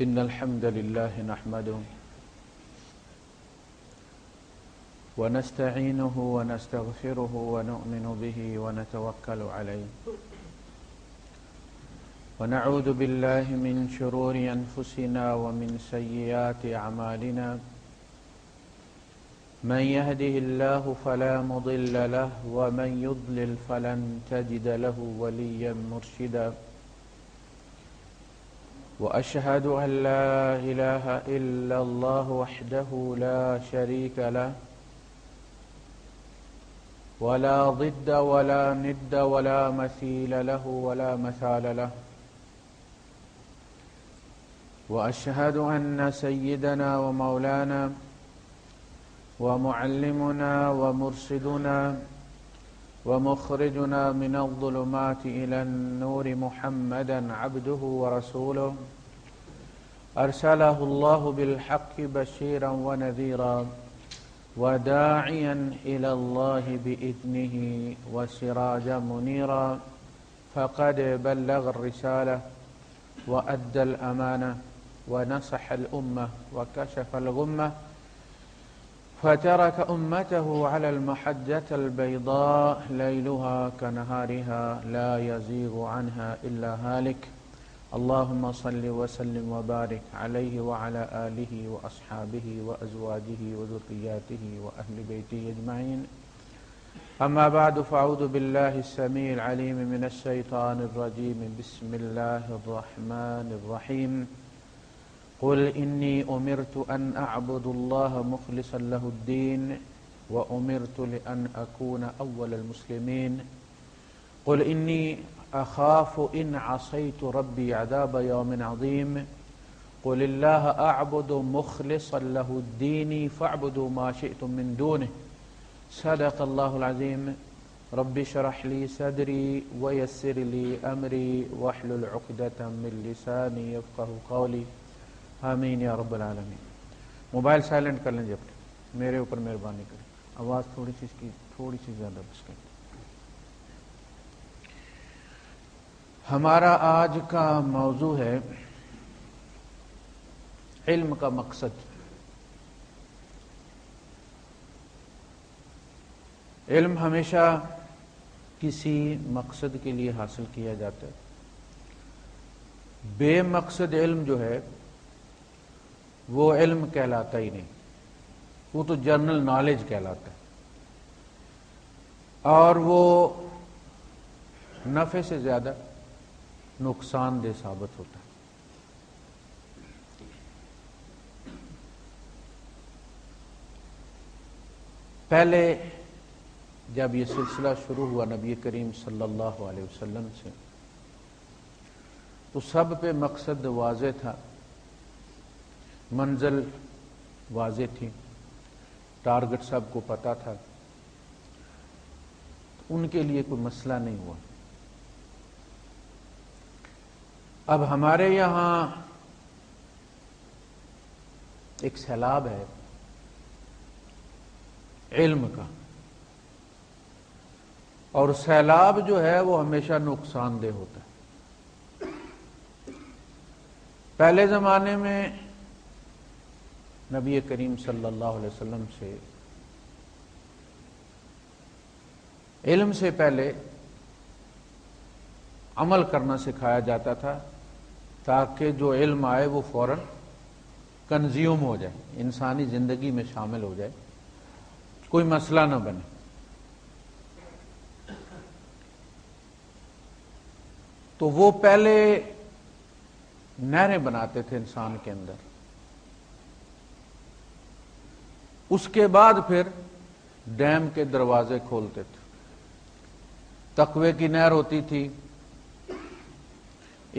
إن الحمد لله نحمده ونستعينه ونستغفره ونؤمن به ونتوكل عليه ونعوذ بالله من شرور أنفسنا ومن سيئات أعمالنا من يهده الله فلا مضل له ومن يضلل فلن تجد له وليا مرشدا وأشهد أن لا إله إلا الله وحده لا شريك له ولا ضد ولا ند ولا مثيل له ولا مثال له وأشهد أن سيدنا ومولانا ومعلمنا ومرشدنا ومخرجنا من الظلمات إلى النور محمدا عبده ورسوله أرسله الله بالحق بشيرا ونذيرا وداعيا إلى الله بإذنه وسراجا منيرا فقد بلغ الرسالة وأدى الأمانة ونصح الأمة وكشف الغمة فترك أمته على المحجة البيضاء ليلها كنهارها لا يزيغ عنها إلا هالك اللهم صل وسلم وبارك عليه وعلى آله وأصحابه وأزواجه وذرياته وأهل بيته أجمعين أما بعد فأعوذ بالله السميع العليم من الشيطان الرجيم بسم الله الرحمن الرحيم قل إني أمرت أن أعبد الله مخلصا له الدين وأمرت لأن أكون أول المسلمين قل إني أخاف إن عصيت ربي عذاب يوم عظيم قل الله أعبد مخلصا له الدين فاعبدوا ما شئتم من دونه صدق الله العظيم رب اشرح لي صدري ويسر لي أمري واحلل عقدة من لساني يفقهوا قولي آمین یا رب العالمین۔ موبائل سائلنٹ کر لیں جب میرے اوپر مہربانی کریں، آواز تھوڑی سی اس کی تھوڑی سی زیادہ بس کریں۔ ہمارا آج کا موضوع ہے علم کا مقصد۔ علم ہمیشہ کسی مقصد کے لیے حاصل کیا جاتا ہے۔ بے مقصد علم جو ہے وہ علم کہلاتا ہی نہیں، وہ تو جنرل نالج کہلاتا ہے، اور وہ نفع سے زیادہ نقصان دہ ثابت ہوتا ہے۔ پہلے جب یہ سلسلہ شروع ہوا نبی کریم صلی اللہ علیہ وسلم سے، تو سب پہ مقصد واضح تھا، منزل واضح تھی، ٹارگٹ سب کو پتا تھا، ان کے لیے کوئی مسئلہ نہیں ہوا۔ اب ہمارے یہاں ایک سیلاب ہے علم کا، اور سیلاب جو ہے وہ ہمیشہ نقصان دہ ہوتا ہے۔ پہلے زمانے میں نبی کریم صلی اللہ علیہ وسلم سے علم سے پہلے عمل کرنا سکھایا جاتا تھا، تاکہ جو علم آئے وہ فوراً کنزیوم ہو جائے، انسانی زندگی میں شامل ہو جائے، کوئی مسئلہ نہ بنے۔ تو وہ پہلے نہریں بناتے تھے انسان کے اندر، اس کے بعد پھر ڈیم کے دروازے کھولتے تھے۔ تقوی کی نہر ہوتی تھی،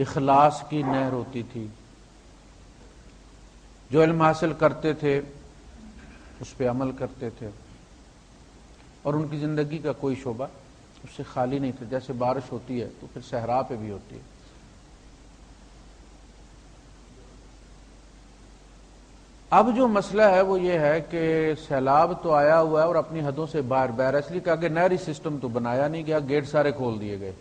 اخلاص کی نہر ہوتی تھی، جو علم حاصل کرتے تھے اس پہ عمل کرتے تھے، اور ان کی زندگی کا کوئی شعبہ اس سے خالی نہیں تھا۔ جیسے بارش ہوتی ہے تو پھر صحرا پہ بھی ہوتی ہے۔ اب جو مسئلہ ہے وہ یہ ہے کہ سیلاب تو آیا ہوا ہے اور اپنی حدوں سے باہر اس لیے کہ آگے نہری سسٹم تو بنایا نہیں گیا، گیٹ سارے کھول دیے گئے،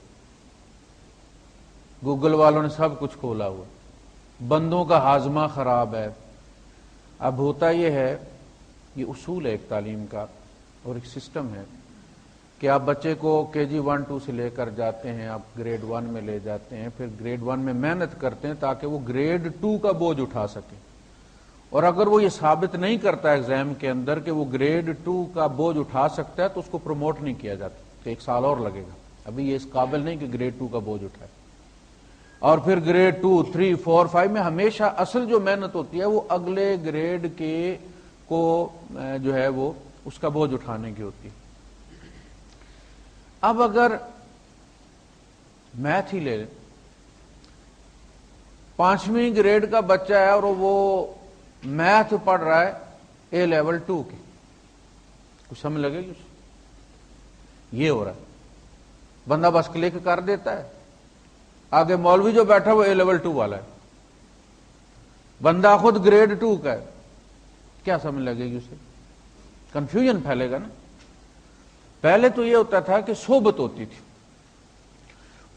گوگل والوں نے سب کچھ کھولا ہوا۔ بندوں کا ہاضمہ خراب ہے۔ اب ہوتا یہ ہے، یہ اصول ہے ایک تعلیم کا اور ایک سسٹم ہے کہ آپ بچے کو KG 1 2 سے لے کر جاتے ہیں، آپ گریڈ 1 میں لے جاتے ہیں، پھر گریڈ 1 میں محنت کرتے ہیں تاکہ وہ گریڈ 2 کا بوجھ اٹھا سکے، اور اگر وہ یہ ثابت نہیں کرتا ایگزام کے اندر کہ وہ گریڈ 2 کا بوجھ اٹھا سکتا ہے تو اس کو پروموٹ نہیں کیا جاتا، تو 1 سال اور لگے گا، ابھی یہ اس قابل نہیں کہ گریڈ 2 کا بوجھ اٹھائے۔ اور پھر گریڈ 2 3 4 5 میں ہمیشہ اصل جو محنت ہوتی ہے وہ اگلے گریڈ کے کو جو ہے وہ اس کا بوجھ اٹھانے کی ہوتی ہے۔ اب اگر میتھ ہی لے لیں، 5ویں گریڈ کا بچہ ہے اور وہ میتھ پڑھ رہا ہے A لیول 2 کے، کچھ سمجھ لگے گی اسے؟ یہ ہو رہا ہے، بندہ بس کلک کر دیتا ہے، آگے مولوی جو بیٹھا وہ A لیول 2 والا ہے، بندہ خود گریڈ 2 کا ہے، کیا سمجھ لگے گی اسے؟ کنفیوژن پھیلے گا نا۔ پہلے تو یہ ہوتا تھا کہ صحبت ہوتی تھی،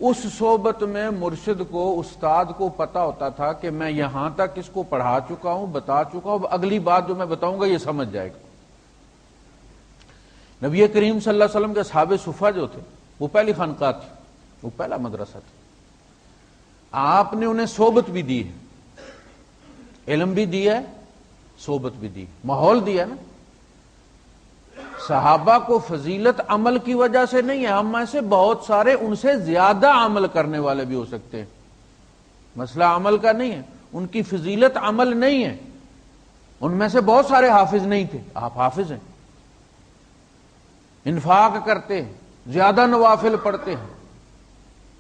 اس صحبت میں مرشد کو، استاد کو پتا ہوتا تھا کہ میں یہاں تک اس کو پڑھا چکا ہوں، بتا چکا ہوں، اگلی بات جو میں بتاؤں گا یہ سمجھ جائے گا۔ نبی کریم صلی اللہ علیہ وسلم کے اصحاب صفہ جو تھے وہ پہلی خانقاہ تھی، وہ پہلا مدرسہ تھا، آپ نے انہیں صحبت بھی دی ہے، علم بھی دیا ہے، صحبت بھی دی، ماحول دیا نا۔ صحابہ کو فضیلت عمل کی وجہ سے نہیں ہے، ہم میں سے بہت سارے ان سے زیادہ عمل کرنے والے بھی ہو سکتے ہیں، مسئلہ عمل کا نہیں ہے، ان کی فضیلت عمل نہیں ہے، ان میں سے بہت سارے حافظ نہیں تھے، آپ حافظ ہیں، انفاق کرتے ہیں، زیادہ نوافل پڑھتے ہیں۔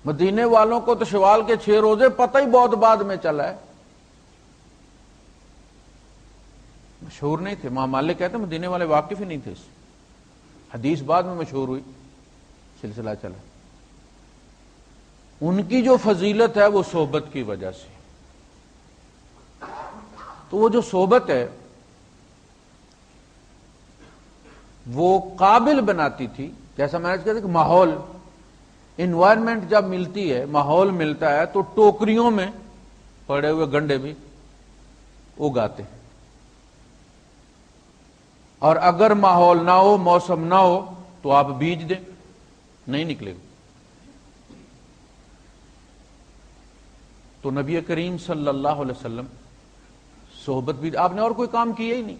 مدینے والوں کو تو شوال کے 6 روزے پتہ ہی بہت بعد میں چلا ہے، مشہور نہیں تھے، امام مالک کہتے ہیں مدینے والے واقف ہی نہیں تھے اس سے، حدیث بعد میں مشہور ہوئی، سلسلہ چلا۔ ان کی جو فضیلت ہے وہ صحبت کی وجہ سے، تو وہ جو صحبت ہے وہ قابل بناتی تھی، جیسا میں نے کہا کہ ماحول، انوائرمنٹ جب ملتی ہے، ماحول ملتا ہے تو ٹوکریوں میں پڑے ہوئے گنڈے بھی اگاتے ہیں، اور اگر ماحول نہ ہو، موسم نہ ہو تو آپ بیج دیں، نہیں نکلے گا۔ تو نبی کریم صلی اللہ علیہ وسلم صحبت بھی، آپ نے اور کوئی کام کیا ہی نہیں،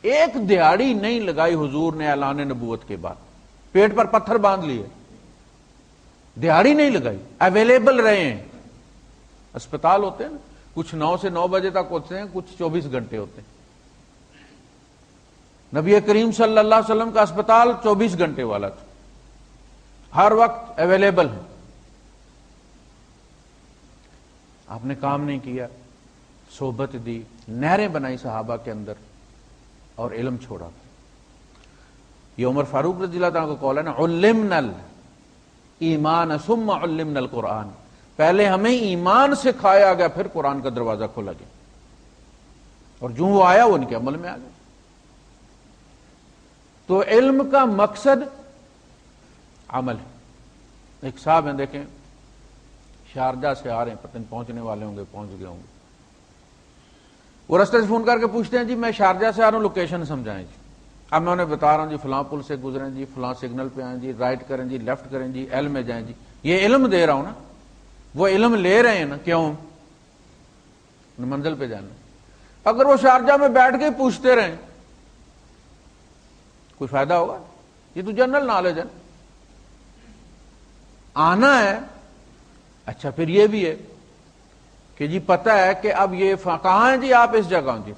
ایک دیہاڑی نہیں لگائی حضور نے اعلان نبوت کے بعد، پیٹ پر پتھر باندھ لیے، دیہاڑی نہیں لگائی، اویلیبل رہے ہیں۔ اسپتال ہوتے ہیں نا، کچھ 9 سے 9 بجے تک ہوتے ہیں، کچھ 24 گھنٹے ہوتے ہیں، نبی کریم صلی اللہ علیہ وسلم کا اسپتال 24 گھنٹے والا تھا، ہر وقت اویلیبل ہے۔ آپ نے کام نہیں کیا، صحبت دی، نہریں بنائی صحابہ کے اندر اور علم چھوڑا۔ یہ عمر فاروق رضی اللہ عنہ کا قول ہے نا، علمنا الایمان ثم علمنا القرآن، پہلے ہمیں ایمان سکھایا گیا پھر قرآن کا دروازہ کھولا گیا، اور جو وہ آیا وہ ان کے عمل میں آ گیا۔ تو علم کا مقصد عمل ہے۔ ایک صاحب ہیں، دیکھیں شارجہ سے آ رہے ہیں، پتہ نہیں پہنچنے والے ہوں گے، پہنچ گئے ہوں گے، وہ رستے سے فون کر کے پوچھتے ہیں جی میں شارجہ سے آ رہا ہوں، لوکیشن سمجھائیں جی۔ اب میں انہیں بتا رہا ہوں جی فلاں پل سے گزریں جی، فلاں سگنل پہ آئیں جی، رائٹ کریں جی، لیفٹ کریں جی، ایل میں جائیں جی، یہ علم دے رہا ہوں نا، وہ علم لے رہے ہیں نا، کیوں؟ منزل پہ جانا۔ اگر وہ شارجہ میں بیٹھ کے پوچھتے رہیں کوئی فائدہ ہوگا؟ یہ تو جنرل نالج ہے، آنا ہے۔ اچھا پھر یہ بھی ہے کہ جی پتہ ہے کہ اب یہ کہاں ہیں جی، آپ اس جگہ ہوں جی،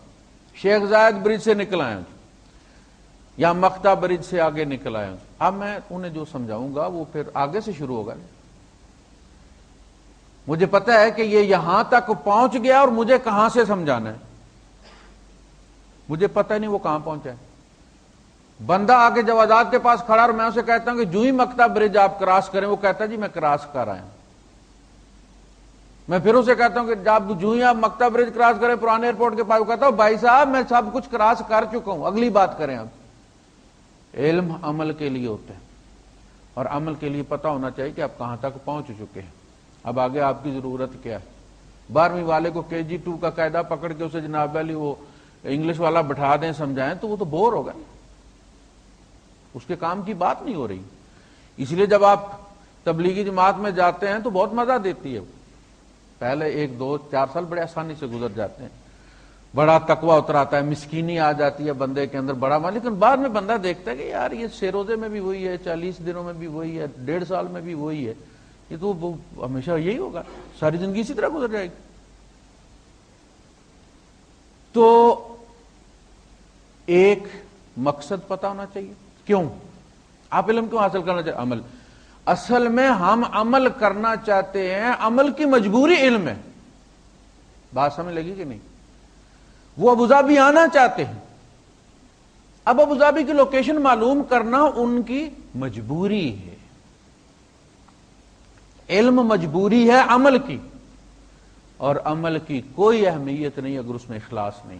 شیخ زائد برج سے نکل آئے ہوں جی، یا مقطع برج سے آگے نکل آئے ہوں۔ اب میں انہیں جو سمجھاؤں گا وہ پھر آگے سے شروع ہوگا، مجھے پتہ ہے کہ یہ یہاں تک پہنچ گیا اور مجھے کہاں سے سمجھانا ہے، مجھے پتہ نہیں وہ کہاں پہنچا ہے۔ بندہ آگے جوادات کے پاس کھڑا اور میں اسے کہتا ہوں کہ جو ہی مقطع برج آپ کراس کریں، وہ کہتا ہے جی میں کراس کر آیا ہوں۔ میں پھر اسے کہتا ہوں کہ جب جو ہی آپ مقطع برج کراس کریں پرانے ایئرپورٹ کے پاس، وہ کہتا ہوں بھائی صاحب میں سب کچھ کراس کر چکا ہوں، اگلی بات کریں آپ۔ علم عمل کے لیے ہوتا ہے، اور عمل کے لیے پتہ ہونا چاہیے کہ آپ کہاں تک پہنچ چکے ہیں، اب آگے آپ کی ضرورت کیا ہے۔ 12ویں والے کو KG2 کا قاعدہ پکڑ کے اسے جناب علی وہ انگلش والا بٹھا دیں سمجھائیں تو وہ تو بور ہوگا، اس کے کام کی بات نہیں ہو رہی. اس لیے جب آپ تبلیغی جماعت میں جاتے ہیں تو بہت مزہ دیتی ہے. پہلے 1 2 4 سال بڑے آسانی سے گزر جاتے ہیں، بڑا تقوی اتر آتا ہے، مسکینی آ جاتی ہے بندے کے اندر بڑا مال. لیکن بعد میں بندہ دیکھتا ہے کہ یار یہ 6 روزے میں بھی وہی ہے، 40 دنوں میں بھی وہی ہے، 1.5 سال میں بھی وہی ہے، یہ تو ہمیشہ یہی ہوگا، ساری زندگی اسی طرح گزر جائے گی. تو ایک مقصد پتا ہونا چاہیے. کیوں آپ علم کیوں حاصل کرنا چاہتے؟ عمل. اصل میں ہم عمل کرنا چاہتے ہیں، عمل کی مجبوری علم ہے. بات سمجھ لگی کہ نہیں؟ وہ ابوظہبی آنا چاہتے ہیں، اب ابوظہبی کی لوکیشن معلوم کرنا ان کی مجبوری ہے. علم مجبوری ہے عمل کی، اور عمل کی کوئی اہمیت نہیں اگر اس میں اخلاص نہیں.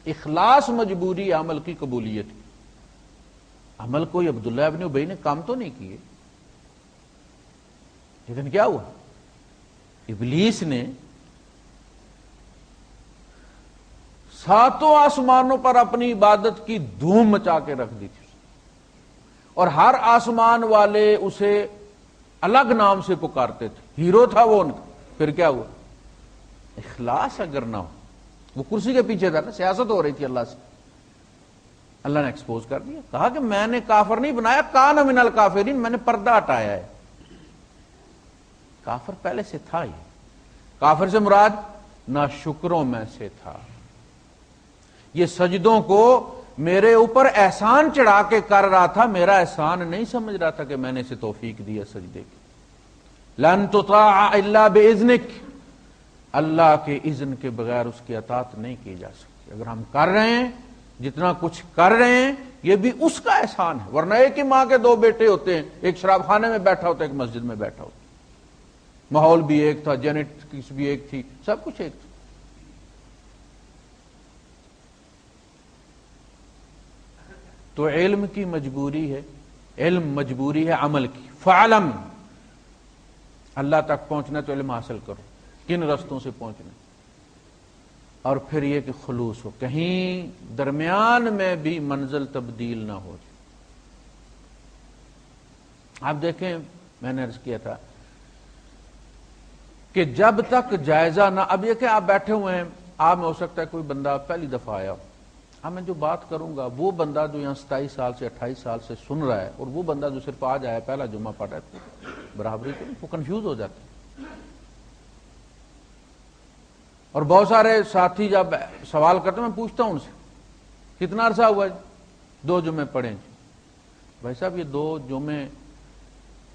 اخلاص مجبوری ہے عمل کی قبولیت کی. عمل کوئی عبداللہ ابن ابی نے کام تو نہیں کیے، لیکن کیا ہوا؟ ابلیس نے 7 آسمانوں پر اپنی عبادت کی دھوم مچا کے رکھ دی تھی، اور ہر آسمان والے اسے الگ نام سے پکارتے تھے، ہیرو تھا وہ ان کا. پھر کیا ہوا؟ اخلاص اگر نہ ہو، وہ کرسی کے پیچھے تھا نا، سیاست ہو رہی تھی اللہ سے، اللہ نے ایکسپوز کر دیا. کہا کہ میں نے کافر نہیں بنایا، کان من الکافرین، میں نے پردہ ہٹایا ہے. کافر پہلے سے تھا ہی. کافر سے مراد ناشکروں میں سے تھا. یہ سجدوں کو میرے اوپر احسان چڑھا کے کر رہا تھا، میرا احسان نہیں سمجھ رہا تھا کہ میں نے اسے توفیق دی ہے سجدے کی. لن تطاع الا باذنک، اللہ کے اذن کے بغیر اس کی اطاعت نہیں کی جا سکتی. اگر ہم کر رہے ہیں جتنا کچھ کر رہے ہیں یہ بھی اس کا احسان ہے، ورنہ ایک ہی ماں کے 2 بیٹے ہوتے ہیں، ایک شراب خانے میں بیٹھا ہوتا ہے، ایک مسجد میں بیٹھا ہوتا ہے، ماحول بھی ایک تھا، جینیٹکس بھی ایک تھی، سب کچھ ایک تھا. تو علم کی مجبوری ہے، علم مجبوری ہے عمل کی. فعلم، اللہ تک پہنچنا تو علم حاصل کرو. کن رستوں سے پہنچنا؟ اور پھر یہ کہ خلوص ہو، کہیں درمیان میں بھی منزل تبدیل نہ ہو جائے. آپ دیکھیں، میں نے عرض کیا تھا کہ جب تک جائزہ نہ، اب یہ کہ آپ بیٹھے ہوئے ہیں، آپ میں ہو سکتا ہے کوئی بندہ پہلی دفعہ آیا ہو. اب میں جو بات کروں گا وہ بندہ جو یہاں 27 سال سے 28 سال سے سن رہا ہے، اور وہ بندہ جو صرف آج آیا پہلا جمعہ پڑھ رہا ہے، تو برابری تو نہیں، وہ کنفیوز ہو جاتا ہے. اور بہت سارے ساتھی جب سوال کرتے ہیں، میں پوچھتا ہوں ان سے کتنا عرصہ ہوا ہے؟ 2 جمعے پڑھیں. بھائی صاحب یہ 2 جمعے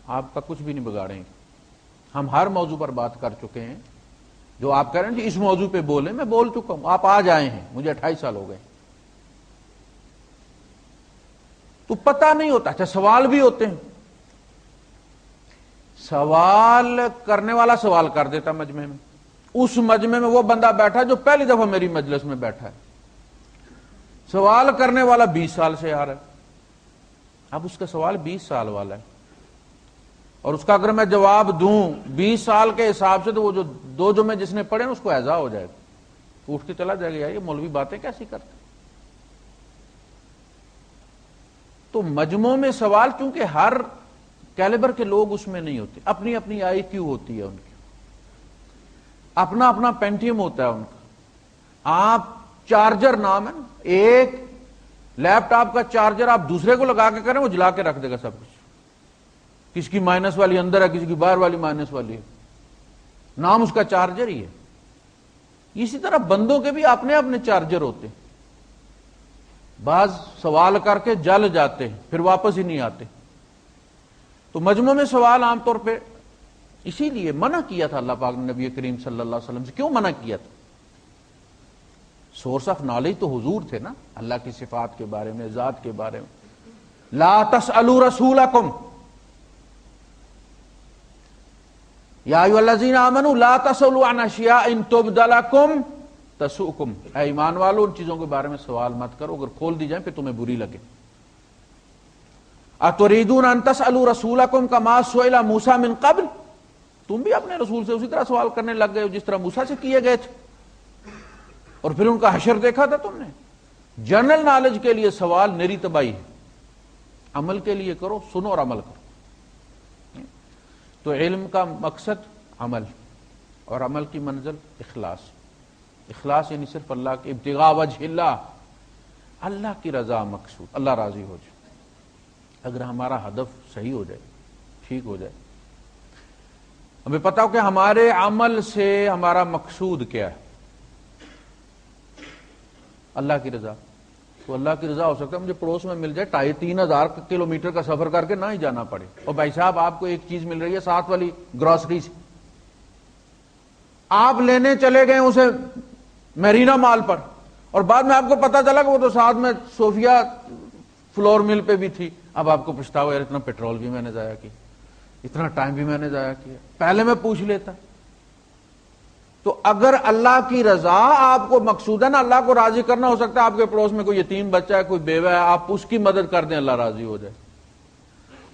آپ کا کچھ بھی نہیں بگاڑیں گے. ہم ہر موضوع پر بات کر چکے ہیں. جو آپ کہہ رہے ہیں کہ اس موضوع پہ بولیں، میں بول چکا ہوں. آپ آج آئے ہیں، مجھے 28 سال ہو گئے. تو پتہ نہیں ہوتا. اچھا سوال بھی ہوتے ہیں، سوال کرنے والا سوال کر دیتا مجمع میں، اس مجمع میں وہ بندہ بیٹھا جو پہلی دفعہ میری مجلس میں بیٹھا ہے، سوال کرنے والا 20 سال سے آ رہا ہے. اب اس کا سوال 20 سال والا ہے، اور اس کا اگر میں جواب دوں 20 سال کے حساب سے تو وہ جو 2 جمعے جس نے پڑھے اس کو اعزاء ہو جائے گا، اٹھ کے چلا جائے گا، یار یہ مولوی باتیں کیسی کرتے. تو مجموعوں میں سوال، چونکہ ہر کیلیبر کے لوگ اس میں نہیں ہوتے، اپنی اپنی آئی کیو ہوتی ہے ان کی، اپنا اپنا پینٹیم ہوتا ہے ان کا. آپ چارجر نام ہے نا، ایک لیپ ٹاپ کا چارجر آپ دوسرے کو لگا کے کریں وہ جلا کے رکھ دے گا سب کچھ. کسی کی مائنس والی اندر ہے، کسی کی باہر والی مائنس والی ہے، نام اس کا چارجر ہی ہے. اسی طرح بندوں کے بھی اپنے اپنے چارجر ہوتے ہیں. بعض سوال کر کے جل جاتے ہیں، پھر واپس ہی نہیں آتے. تو مجموع میں سوال عام طور پہ اسی لیے منع کیا تھا اللہ پاک نے نبی کریم صلی اللہ علیہ وسلم سے. کیوں منع کیا تھا؟ سورس آف نالج تو حضور تھے نا، اللہ کی صفات کے بارے میں، ذات کے بارے میں. لا تسألوا رسولکم یا ایھا الذین آمنوا لا تسألوا عن اشیاء ان تبد لکم تسؤکم. اے ایمان والو ان چیزوں کے بارے میں سوال مت کرو، اگر کھول دی جائیں پھر تمہیں بری لگے. اتریدون ان تسألوا رسولکم کما سئل موسیٰ من قبل. تم بھی اپنے رسول سے اسی طرح سوال کرنے لگ گئے ہو جس طرح موسیٰ سے کیے گئے تھے، اور پھر ان کا حشر دیکھا تھا تم نے۔ جنرل نالج کے لیے سوال نری تباہی ہے، عمل کے لیے کرو، سنو اور عمل کرو۔ تو علم کا مقصد عمل، اور عمل کی منزل اخلاص۔ اخلاص یعنی صرف اللہ کے ابتغاء وجہ اللہ، اللہ کی رضا مقصود، اللہ راضی ہو جائے۔ اگر ہمارا ہدف صحیح ہو جائے، ٹھیک ہو جائے، ہمیں پتا ہو کہ ہمارے عمل سے ہمارا مقصود کیا ہے، اللہ کی رضا، تو اللہ کی رضا ہو سکتا ہے مجھے پڑوس میں مل جائے 2500 کلومیٹر کا سفر کر کے نہ ہی جانا پڑے، اور بھائی صاحب آپ کو ایک چیز مل رہی ہے ساتھ والی گروسری سے، آپ لینے چلے گئے اسے میرینا مال پر، اور بعد میں آپ کو پتا چلا کہ وہ تو ساتھ میں صوفیہ فلور مل پہ بھی تھی۔ اب آپ کو پچھتاوا یار اتنا پیٹرول بھی میں نے ضائع کیا، اتنا ٹائم بھی میں نے ضائع کیا، پہلے میں پوچھ لیتا۔ تو اگر اللہ کی رضا آپ کو مقصود ہے نا، اللہ کو راضی کرنا، ہو سکتا ہے آپ کے پڑوس میں کوئی یتیم بچہ ہے، کوئی بیوہ ہے، آپ اس کی مدد کر دیں، اللہ راضی ہو جائے۔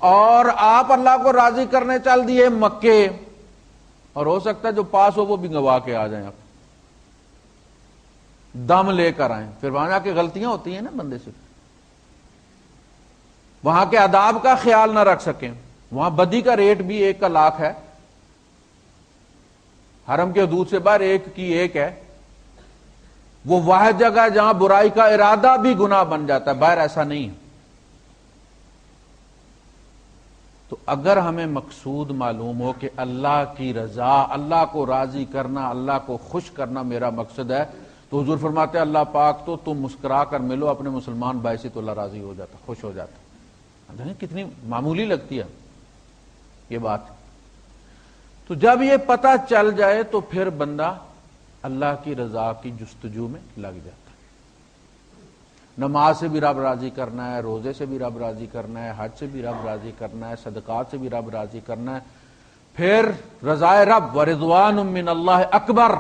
اور آپ اللہ کو راضی کرنے چل دیے مکے، اور ہو سکتا ہے جو پاس ہو وہ بھی گوا کے آ جائیں، آپ دم لے کر آئیں، پھر وہاں جا کے غلطیاں ہوتی ہیں نا بندے سے، وہاں کے آداب کا خیال نہ رکھ سکیں، وہاں بدی کا ریٹ بھی 1 کا لاکھ ہے، حرم کے حدود سے باہر 1 کی 1 ہے، وہ واحد جگہ ہے جہاں برائی کا ارادہ بھی گناہ بن جاتا ہے، باہر ایسا نہیں ہے۔ تو اگر ہمیں مقصود معلوم ہو کہ اللہ کی رضا، اللہ کو راضی کرنا، اللہ کو خوش کرنا میرا مقصد ہے، تو حضور فرماتے ہیں اللہ پاک تو تم مسکرا کر ملو اپنے مسلمان بھائی سے تو اللہ راضی ہو جاتا، خوش ہو جاتا۔ کتنی معمولی لگتی ہے یہ بات۔ تو جب یہ پتہ چل جائے تو پھر بندہ اللہ کی رضا کی جستجو میں لگ جاتا ہے۔ نماز سے بھی رب راضی کرنا ہے، روزے سے بھی رب راضی کرنا ہے، حج سے بھی رب راضی کرنا ہے، صدقات سے بھی رب راضی کرنا ہے، پھر رضائے رب ورضوان من اللہ اکبر،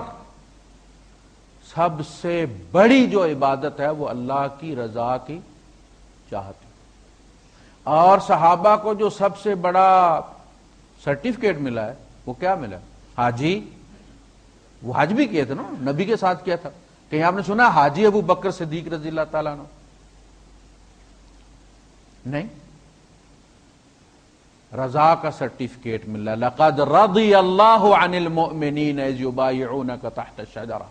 سب سے بڑی جو عبادت ہے وہ اللہ کی رضا کی چاہت ہے۔ اور صحابہ کو جو سب سے بڑا سرٹیفکیٹ ملا ہے وہ کیا ملا؟ حاجی، وہ حج بھی کیے تھے نا، نبی کے ساتھ کیا تھا، کہیں آپ نے سنا حاجی ابو بکر صدیق رضی اللہ تعالیٰ عنہ؟ نہیں، رضا کا سرٹیفکیٹ ملا، لقد رضی اللہ عن المؤمنین اذ یبایعونک تحت الشجرہ،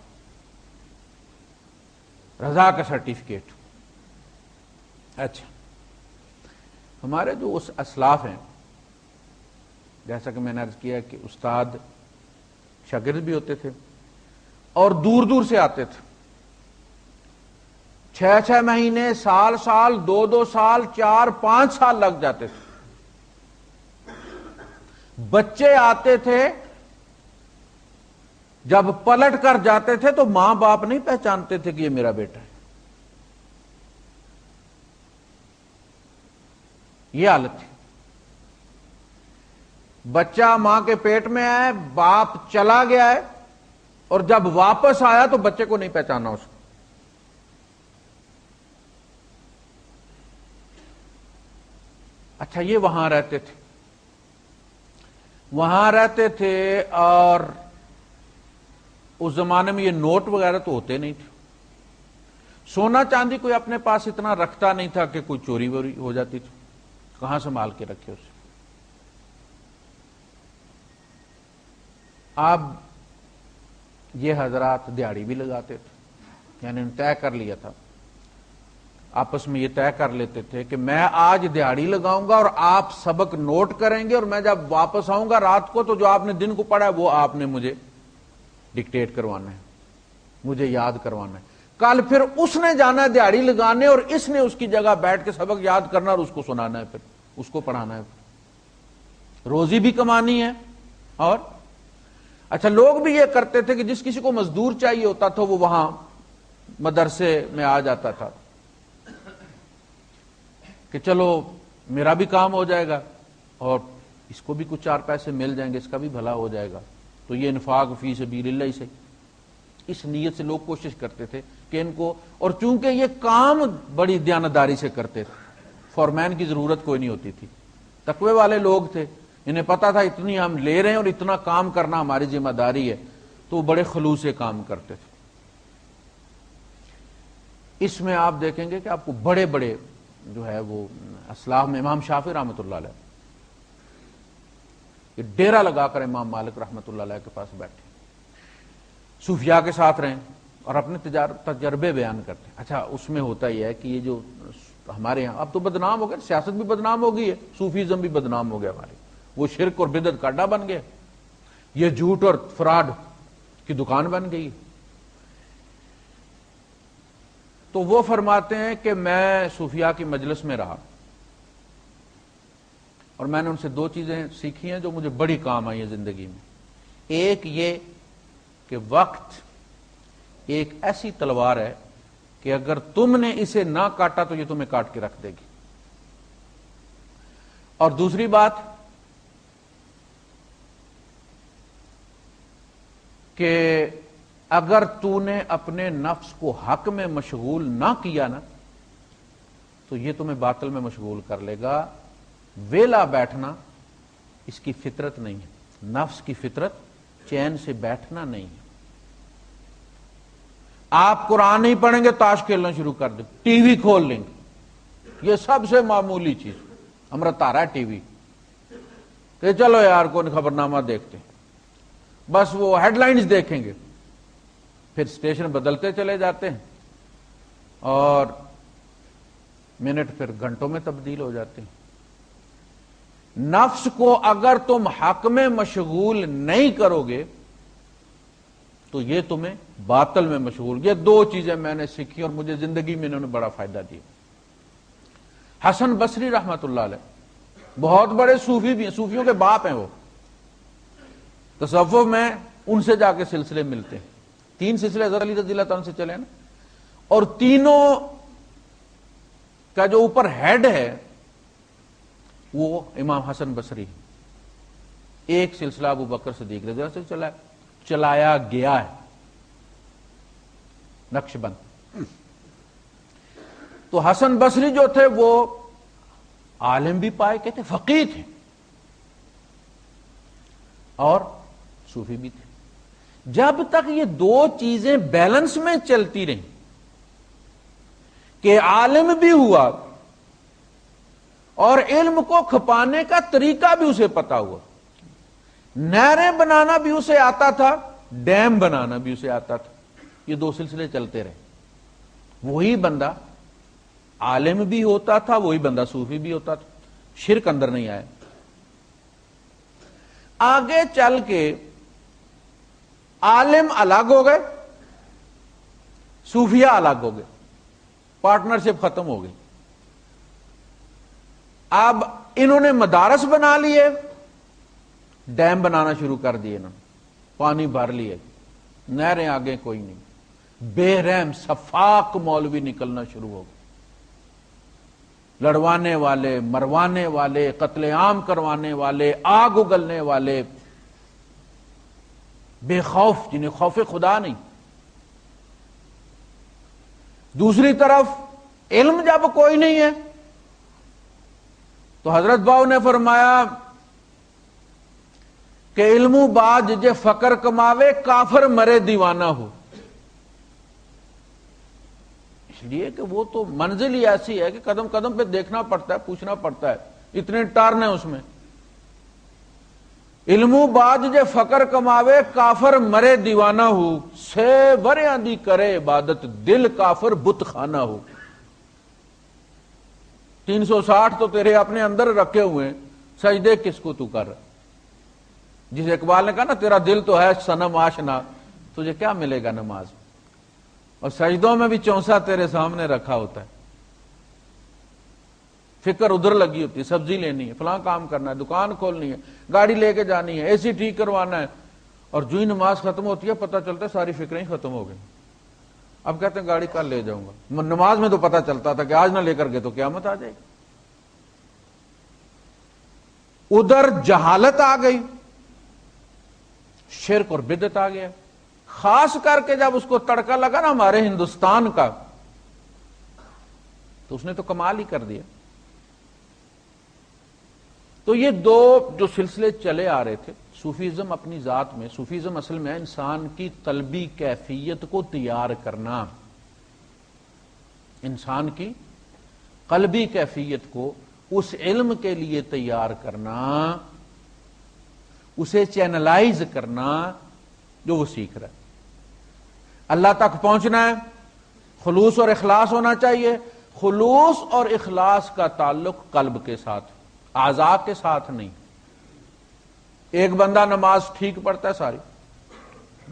رضا کا سرٹیفکیٹ۔ اچھا، ہمارے جو اس اسلاف ہیں، جیسا کہ میں نے عرض کیا کہ استاد شاگرد بھی ہوتے تھے اور دور دور سے آتے تھے، 6 مہینے، سال 2 سال، 4-5 سال لگ جاتے تھے۔ بچے آتے تھے، جب پلٹ کر جاتے تھے تو ماں باپ نہیں پہچانتے تھے کہ یہ میرا بیٹا ہے، یہ حالت تھی۔ بچہ ماں کے پیٹ میں ہے، باپ چلا گیا ہے، اور جب واپس آیا تو بچے کو نہیں پہچانا اس کو۔ اچھا، یہ وہاں رہتے تھے، اور اس زمانے میں یہ نوٹ وغیرہ تو ہوتے نہیں تھے، سونا چاندی کوئی اپنے پاس اتنا رکھتا نہیں تھا کہ کوئی چوری ووری ہو جاتی تھی، کہاں سنبھال کے رکھے اسے۔ اب یہ حضرات دیہڑی بھی لگاتے تھے، یعنی طے کر لیا تھا، آپس میں یہ طے کر لیتے تھے کہ میں آج دیہڑی لگاؤں گا اور آپ سبق نوٹ کریں گے، اور میں جب واپس آؤں گا رات کو تو جو آپ نے دن کو پڑھا ہے وہ آپ نے مجھے ڈکٹیٹ کروانا ہے، مجھے یاد کروانا ہے۔ کل پھر اس نے جانا ہے دیہڑی لگانے، اور اس نے اس کی جگہ بیٹھ کے سبق یاد کرنا اور اس کو سنانا ہے، پھر اس کو پڑھانا ہے، روزی بھی کمانی ہے۔ اور اچھا، لوگ بھی یہ کرتے تھے کہ جس کسی کو مزدور چاہیے ہوتا تھا وہ وہاں مدرسے میں آ جاتا تھا کہ چلو میرا بھی کام ہو جائے گا اور اس کو بھی کچھ 4 پیسے مل جائیں گے، اس کا بھی بھلا ہو جائے گا، تو یہ انفاق فی سبیل اللہ سے، اس نیت سے لوگ کوشش کرتے تھے کہ ان کو، اور چونکہ یہ کام بڑی دیانتداری سے کرتے تھے، فورمین کی ضرورت کوئی نہیں ہوتی تھی، تقوی والے لوگ تھے، انہیں پتا تھا اتنی ہم لے رہے ہیں اور اتنا کام کرنا ہماری ذمہ داری ہے، تو وہ بڑے خلوص سے کام کرتے تھے۔ اس میں آپ دیکھیں گے کہ آپ کو بڑے بڑے جو ہے وہ اسلاف میں امام شافعی رحمۃ اللہ علیہ یہ ڈیرا لگا کر امام مالک رحمۃ اللہ علیہ کے پاس بیٹھے، صوفیاء کے ساتھ رہیں اور اپنے تجربے بیان کرتے ہیں۔ اچھا اس میں ہوتا یہ ہے کہ یہ جو ہمارے یہاں اب تو بدنام ہو گئے، سیاست بھی بدنام ہو گئی ہے، صوفیزم بھی بدنام ہو گیا ہمارے، وہ شرک اور بدعت کا اڈا بن گیا، یہ جھوٹ اور فراڈ کی دکان بن گئی۔ تو وہ فرماتے ہیں کہ میں صوفیاء کی مجلس میں رہا اور میں نے ان سے دو چیزیں سیکھی ہیں جو مجھے بڑی کام آئی ہیں زندگی میں۔ ایک یہ کہ وقت ایک ایسی تلوار ہے کہ اگر تم نے اسے نہ کاٹا تو یہ تمہیں کاٹ کے رکھ دے گی، اور دوسری بات کہ اگر تو نے اپنے نفس کو حق میں مشغول نہ کیا نا تو یہ تمہیں باطل میں مشغول کر لے گا۔ ویلا بیٹھنا اس کی فطرت نہیں ہے، نفس کی فطرت چین سے بیٹھنا نہیں ہے۔ آپ قرآن نہیں پڑھیں گے تاش کھیلنا شروع کر دیں، ٹی وی کھول لیں گے، یہ سب سے معمولی چیز ہمارا تارا ہے ٹی وی کہ چلو یار کون خبر نامہ دیکھتے ہیں، بس وہ ہیڈ لائنز دیکھیں گے، پھر اسٹیشن بدلتے چلے جاتے ہیں اور منٹ پھر گھنٹوں میں تبدیل ہو جاتے ہیں۔ نفس کو اگر تم حق میں مشغول نہیں کرو گے تو یہ تمہیں باطل میں مشغول۔ یہ دو چیزیں میں نے سیکھی اور مجھے زندگی میں انہوں نے بڑا فائدہ دیا۔ حسن بصری رحمت اللہ علیہ بہت بڑے صوفی بھی ہیں، صوفیوں کے باپ ہیں، وہ تصوف میں ان سے جا کے سلسلے ملتے ہیں۔ 3 سلسلے حضرت علی رضی اللہ عنہ سے چلے نا، اور تینوں کا جو اوپر ہیڈ ہے وہ امام حسن بصری۔ ایک سلسلہ ابو بکر صدیق رضی اللہ عنہ سے چلایا گیا ہے، نقش بند۔ تو حسن بصری جو تھے وہ عالم بھی پائے کہ تھے، فقیہ تھے اور صوفی بھی تھے۔ جب تک یہ دو چیزیں بیلنس میں چلتی رہیں کہ عالم بھی ہوا اور علم کو کھپانے کا طریقہ بھی اسے پتا ہوا، نہریں بنانا بھی اسے آتا تھا، ڈیم بنانا بھی اسے آتا تھا، یہ دو سلسلے چلتے رہے، وہی بندہ عالم بھی ہوتا تھا، وہی بندہ صوفی بھی ہوتا تھا، شرک اندر نہیں آیا۔ آگے چل کے عالم الگ ہو گئے، صوفیاء الگ ہو گئے، پارٹنرشپ ختم ہو گئی۔ اب انہوں نے مدارس بنا لیے، ڈیم بنانا شروع کر دیے، انہوں نے پانی بھر لیے، نہریں آگے کوئی نہیں، بے رحم صفاق مولوی نکلنا شروع ہو گئے، لڑوانے والے، مروانے والے، قتل عام کروانے والے، آگ اگلنے والے، بے خوف، جنہیں خوف خدا نہیں۔ دوسری طرف علم جب کوئی نہیں ہے تو حضرت باؤ نے فرمایا کہ علمو باج جے فقر کماوے، کافر مرے دیوانہ ہو۔ اس لیے کہ وہ تو منزل ہی ایسی ہے کہ قدم قدم پہ دیکھنا پڑتا ہے، پوچھنا پڑتا ہے، اتنے ٹارن ہیں اس میں۔ علمو باج جے فقر کماوے، کافر مرے دیوانہ ہو، سے وریاں دی کرے عبادت، دل کافر بت خانہ ہو۔ 360 تو تیرے اپنے اندر رکھے ہوئے ہیں، سجدے کس کو تو کر رہا؟ جس اقبال نے کہا نا تیرا دل تو ہے صنم آشنا، تجھے کیا ملے گا نماز میں؟ اور سجدوں میں بھی چونسا تیرے سامنے رکھا ہوتا ہے، فکر ادھر لگی ہوتی ہے، سبزی لینی ہے، فلاں کام کرنا ہے، دکان کھولنی ہے، گاڑی لے کے جانی ہے، اے سی ٹھیک کروانا ہے، اور جو ہی نماز ختم ہوتی ہے پتہ چلتا ہے ساری فکریں ختم ہو گئی۔ اب کہتے ہیں گاڑی کل لے جاؤں گا، نماز میں تو پتہ چلتا تھا کہ آج نہ لے کر گئے تو قیامت آ جائے گی۔ ادھر جہالت آ گئی، شرک اور بدعت آ گیا، خاص کر کے جب اس کو تڑکا لگا نا ہمارے ہندوستان کا تو اس نے تو کمال ہی کر دیا۔ تو تو یہ دو جو سلسلے چلے آ رہے تھے، صوفیزم اپنی ذات میں، صوفیزم اصل میں انسان کی قلبی کیفیت کو تیار کرنا، انسان کی قلبی کیفیت کو اس علم کے لیے تیار کرنا، اسے چینلائز کرنا جو وہ سیکھ رہا ہے۔ اللہ تک پہنچنا ہے، خلوص اور اخلاص ہونا چاہیے۔ خلوص اور اخلاص کا تعلق قلب کے ساتھ، اعضاء کے ساتھ نہیں۔ ایک بندہ نماز ٹھیک پڑھتا ہے، ساری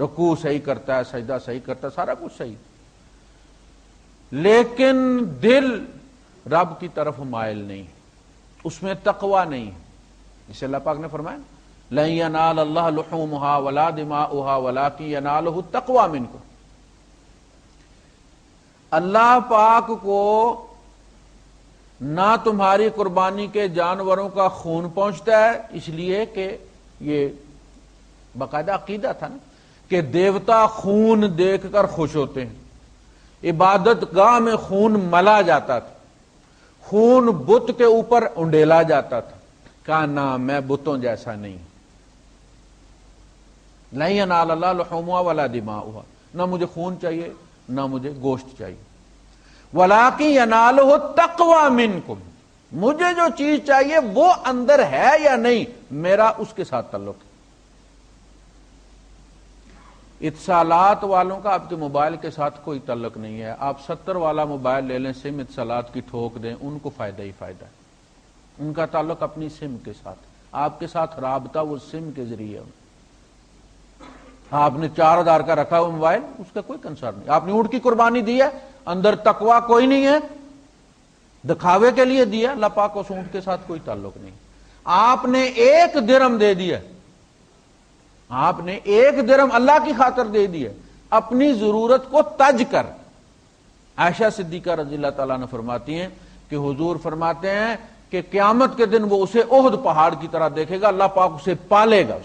رکوع صحیح کرتا ہے، سجدہ صحیح کرتا ہے، سارا کچھ صحیح، لیکن دل رب کی طرف مائل نہیں، اس میں تقوی نہیں۔ جسے اللہ پاک نے فرمایا لن ینال اللہ لحومہا ولا دماؤہا ولکن ینالہ التقوی منکم، اللہ پاک کو نہ تمہاری قربانی کے جانوروں کا خون پہنچتا ہے، اس لیے کہ یہ باقاعدہ عقیدہ تھا نا کہ دیوتا خون دیکھ کر خوش ہوتے ہیں، عبادت گاہ میں خون ملا جاتا تھا، خون بت کے اوپر انڈیلا جاتا تھا، کہا نہ میں بتوں جیسا نہیں، لن ینال اللہ لحومہا ولا دماؤہا، نہ مجھے خون چاہیے نہ مجھے گوشت چاہیے، وَلَٰكِن يَنَالُهُ التَّقْوَىٰ مِنْكُمْ، مجھے جو چیز چاہیے وہ اندر ہے یا نہیں، میرا اس کے ساتھ تعلق ہے۔ اتصالات والوں کا آپ کے موبائل کے ساتھ کوئی تعلق نہیں ہے، آپ 70 والا موبائل لے لیں، سم اتصالات کی ٹھوک دیں، ان کو فائدہ ہی فائدہ ہے، ان کا تعلق اپنی سم کے ساتھ، آپ کے ساتھ رابطہ وہ سم کے ذریعے ہے۔ آپ نے 4000 کا رکھا ہوا موبائل، اس کا کوئی کنسرن نہیں، آپ نے اونٹ کی قربانی دی ہے، اندر تقوی کوئی نہیں ہے، دکھاوے کے لیے دیا، اللہ پاک کو اونٹ کے ساتھ کوئی تعلق نہیں۔ آپ نے 1 درہم دے دیا، آپ نے 1 درہم اللہ کی خاطر دے دیا، اپنی ضرورت کو تج کر۔ عائشہ صدیقہ رضی اللہ تعالیٰ عنہ فرماتی ہیں کہ حضور فرماتے ہیں کہ قیامت کے دن وہ اسے احد پہاڑ کی طرح دیکھے گا، اللہ پاک اسے پالے گا۔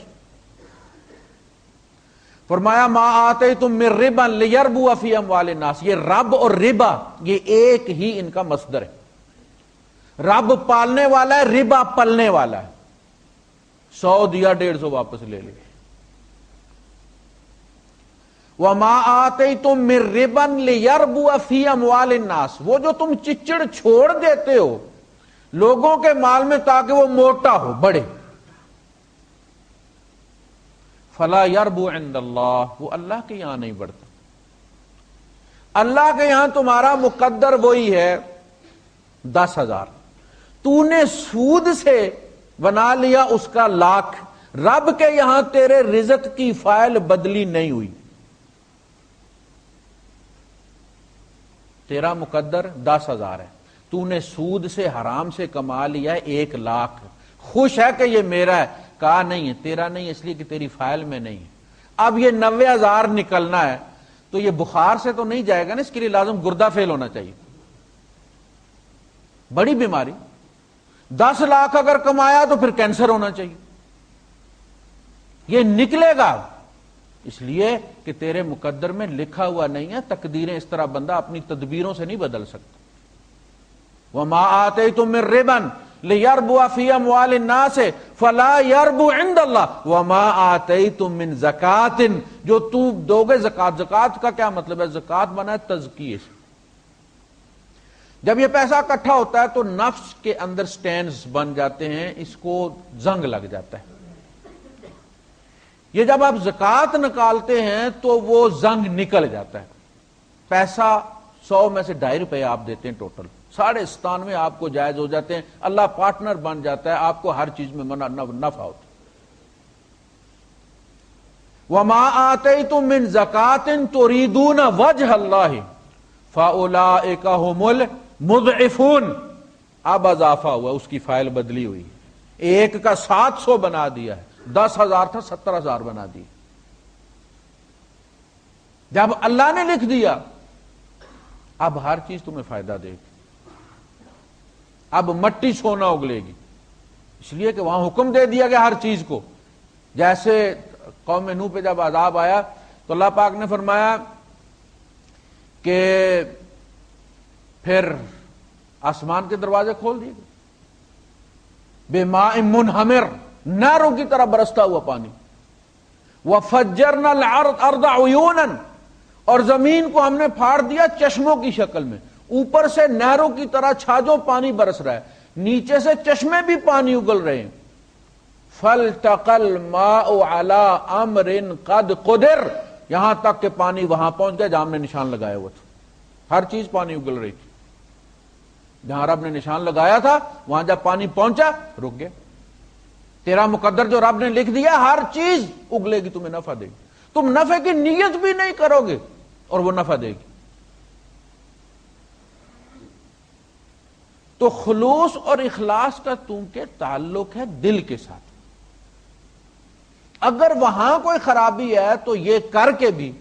فرمایا ما آتیتم من ربا لیربو فی اموال الناس، یہ رب اور ربا یہ ایک ہی ان کا مصدر ہے، رب پالنے والا ہے، ربا پلنے والا ہے، 100 دیا 150 واپس لے لے۔ وما آتیتم من ربا لیربو فی اموال الناس، وہ جو تم چچڑ چھوڑ دیتے ہو لوگوں کے مال میں تاکہ وہ موٹا ہو، بڑھے، فلا یربو عند اللہ، وہ اللہ کے یہاں نہیں بڑھتا۔ اللہ کے یہاں تمہارا مقدر وہی ہے 10,000، تو نے سود سے بنا لیا اس کا 1,00,000، رب کے یہاں تیرے رزق کی فائل بدلی نہیں ہوئی، تیرا مقدر 10,000 ہے، تو نے سود سے حرام سے کما لیا 1,00,000، خوش ہے کہ یہ میرا ہے، کہا نہیں ہے، تیرا نہیں، اس لیے کہ تیری فائل میں نہیں ہے۔ اب یہ 90,000 نکلنا ہے تو یہ بخار سے تو نہیں جائے گا نا، اس کے لیے لازم گردہ فیل ہونا چاہیے، بڑی بیماری۔ 10 لاکھ اگر کمایا تو پھر کینسر ہونا چاہیے، یہ نکلے گا اس لیے کہ تیرے مقدر میں لکھا ہوا نہیں ہے، تقدیریں اس طرح بندہ اپنی تدبیروں سے نہیں بدل سکتا۔ وما آتیتم من ربا لیربو فی اموال الناس فلا یربو عند اللہ وما آتیتم من زکات، جو تو دو گے زکات، زکات کا کیا مطلب ہے؟ زکات بنا ہے تزکیے سے۔ جب یہ پیسہ اکٹھا ہوتا ہے تو نفس کے اندر سٹینڈز بن جاتے ہیں، اس کو زنگ لگ جاتا ہے۔ یہ جب آپ زکات نکالتے ہیں تو وہ زنگ نکل جاتا ہے، پیسہ 100 میں سے 2.5 روپے آپ دیتے ہیں ٹوٹل، 97.5 آپ کو جائز ہو جاتے ہیں، اللہ پارٹنر بن جاتا ہے، آپ کو ہر چیز میں نفع ہوتا ہے۔ وما آتیتم من زکات تریدون وجہ اللہ فاولئک هم المضعفون، اب اضافہ ہوا، اس کی فائل بدلی ہوئی، 1 کا 700 بنا دیا ہے، 10,000 تھا 70,000 بنا دی۔ جب اللہ نے لکھ دیا اب ہر چیز تمہیں فائدہ دے گی، اب مٹی سونا اگلے گی، اس لیے کہ وہاں حکم دے دیا گیا ہر چیز کو۔ جیسے قوم نوح پہ جب عذاب آیا تو اللہ پاک نے فرمایا کہ پھر آسمان کے دروازے کھول دیے گئے، بماء منہمر، نہروں کی طرح برستا ہوا پانی، وفجرنا الارض عیونا، اور زمین کو ہم نے پھاڑ دیا چشموں کی شکل میں، اوپر سے نہروں کی طرح چھاجو پانی برس رہا ہے، نیچے سے چشمے بھی پانی اگل رہے ہیں۔ فَالْتَقَى الْمَاءُ عَلَىٰ أَمْرٍ قَدْ قُدِرَ، یہاں تک کہ پانی وہاں پہنچ گیا جہاں ہم نے نشان لگایا ہوا تھا، ہر چیز پانی اگل رہی تھی، جہاں رب نے نشان لگایا تھا وہاں جب پانی پہنچا رک گیا۔ تیرا مقدر جو رب نے لکھ دیا ہر چیز اگلے گی، تمہیں نفع دے گی، تم نفع کی نیت بھی نہیں کرو گے اور وہ نفع دے گی۔ تو خلوص اور اخلاص کا چونکہ تعلق ہے دل کے ساتھ، اگر وہاں کوئی خرابی ہے تو یہ کر کے بھی،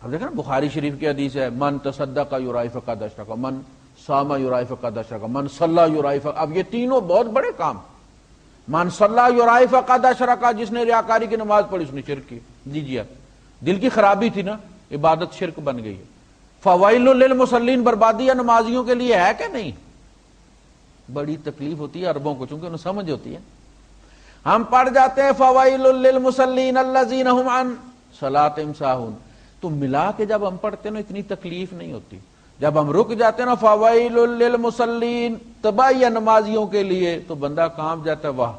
اب دیکھیں نا بخاری شریف کی حدیث ہے، من تصدق یرائی فقد اشرک، من صام یرائی فقد اشرک، من صلی یرائی فقد، اب یہ تینوں بہت بڑے کام، من صلی یرائی فقد اشرک، جس نے ریاکاری کی نماز پڑھی اس نے شرک کی، دیجیے دل کی خرابی تھی نا، عبادت شرک بن گئی ہے۔ فویل للمصلین، بربادی ہے نمازیوں کے لیے، ہے کہ نہیں؟ بڑی تکلیف ہوتی ہے عربوں کو، چونکہ انہیں سمجھ ہوتی ہے، ہم پڑھ جاتے ہیں فویل للمصلین الذین هم عن صلاتهم ساہون، تو ملا کے جب ہم پڑھتے ہیں نا اتنی تکلیف نہیں ہوتی، جب ہم رک جاتے ہیں نا فویل للمصلین، تباہی ہے نمازیوں کے لیے، تو بندہ کانپ جاتا ہے، واہ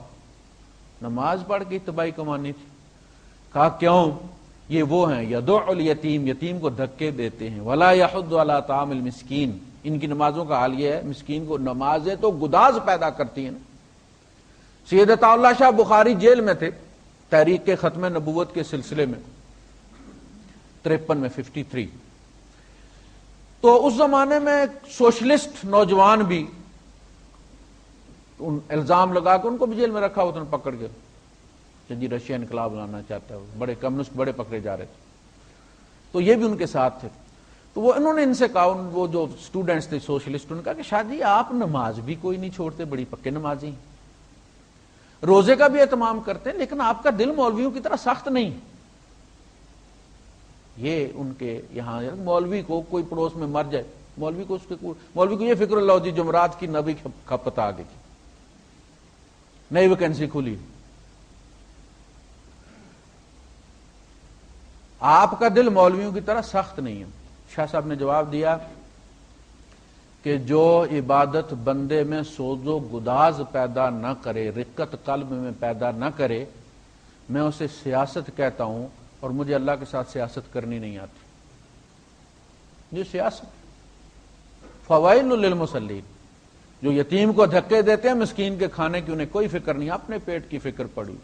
نماز پڑھ کے تباہی کمانی تھی۔ کہا کیوں؟ یہ وہ ہیں یدع الیتیم، یتیم کو دھکے دیتے ہیں، ولا یحض علی طعام المسکین، ان کی نمازوں کا حال یہ ہے مسکین کو نمازیں تو گداز پیدا کرتی ہیں نا۔ سید عطا اللہ شاہ بخاری جیل میں تھے تحریک کے ختم نبوت کے سلسلے میں 53 میں 53، تو اس زمانے میں سوشلسٹ نوجوان بھی الزام لگا کے ان کو بھی جیل میں رکھا ہوتا، پکڑ کے کہ جی رشیا انقلاب لانا چاہتا ہے، بڑے کمیونسٹ بڑے پکڑے جا رہے تھے، تو یہ بھی ان کے ساتھ تھے۔ تو وہ انہوں نے ان سے کہا، وہ جو اسٹوڈنٹس تھے سوشلسٹ، انہوں نے کہا کہ شاہ جی آپ نماز بھی کوئی نہیں چھوڑتے، بڑی پکے نمازی ہیں، روزے کا بھی اہتمام کرتے ہیں، لیکن آپ کا دل مولویوں کی طرح سخت نہیں۔ یہ ان کے یہاں مولوی کو کوئی پڑوس میں مر جائے، مولوی کو یہ فکر اللہ جی جمعرات کی نبی کھپت آ گئی، نئی ویکینسی کھلی، آپ کا دل مولویوں کی طرح سخت نہیں ہے۔ شاہ صاحب نے جواب دیا کہ جو عبادت بندے میں سوز و گداز پیدا نہ کرے، رقت قلب میں پیدا نہ کرے، میں اسے سیاست کہتا ہوں، اور مجھے اللہ کے ساتھ سیاست کرنی نہیں آتی۔ یہ سیاست فوائل للمصلین، جو یتیم کو دھکے دیتے ہیں، مسکین کے کھانے کی انہیں کوئی فکر نہیں، اپنے پیٹ کی فکر پڑی۔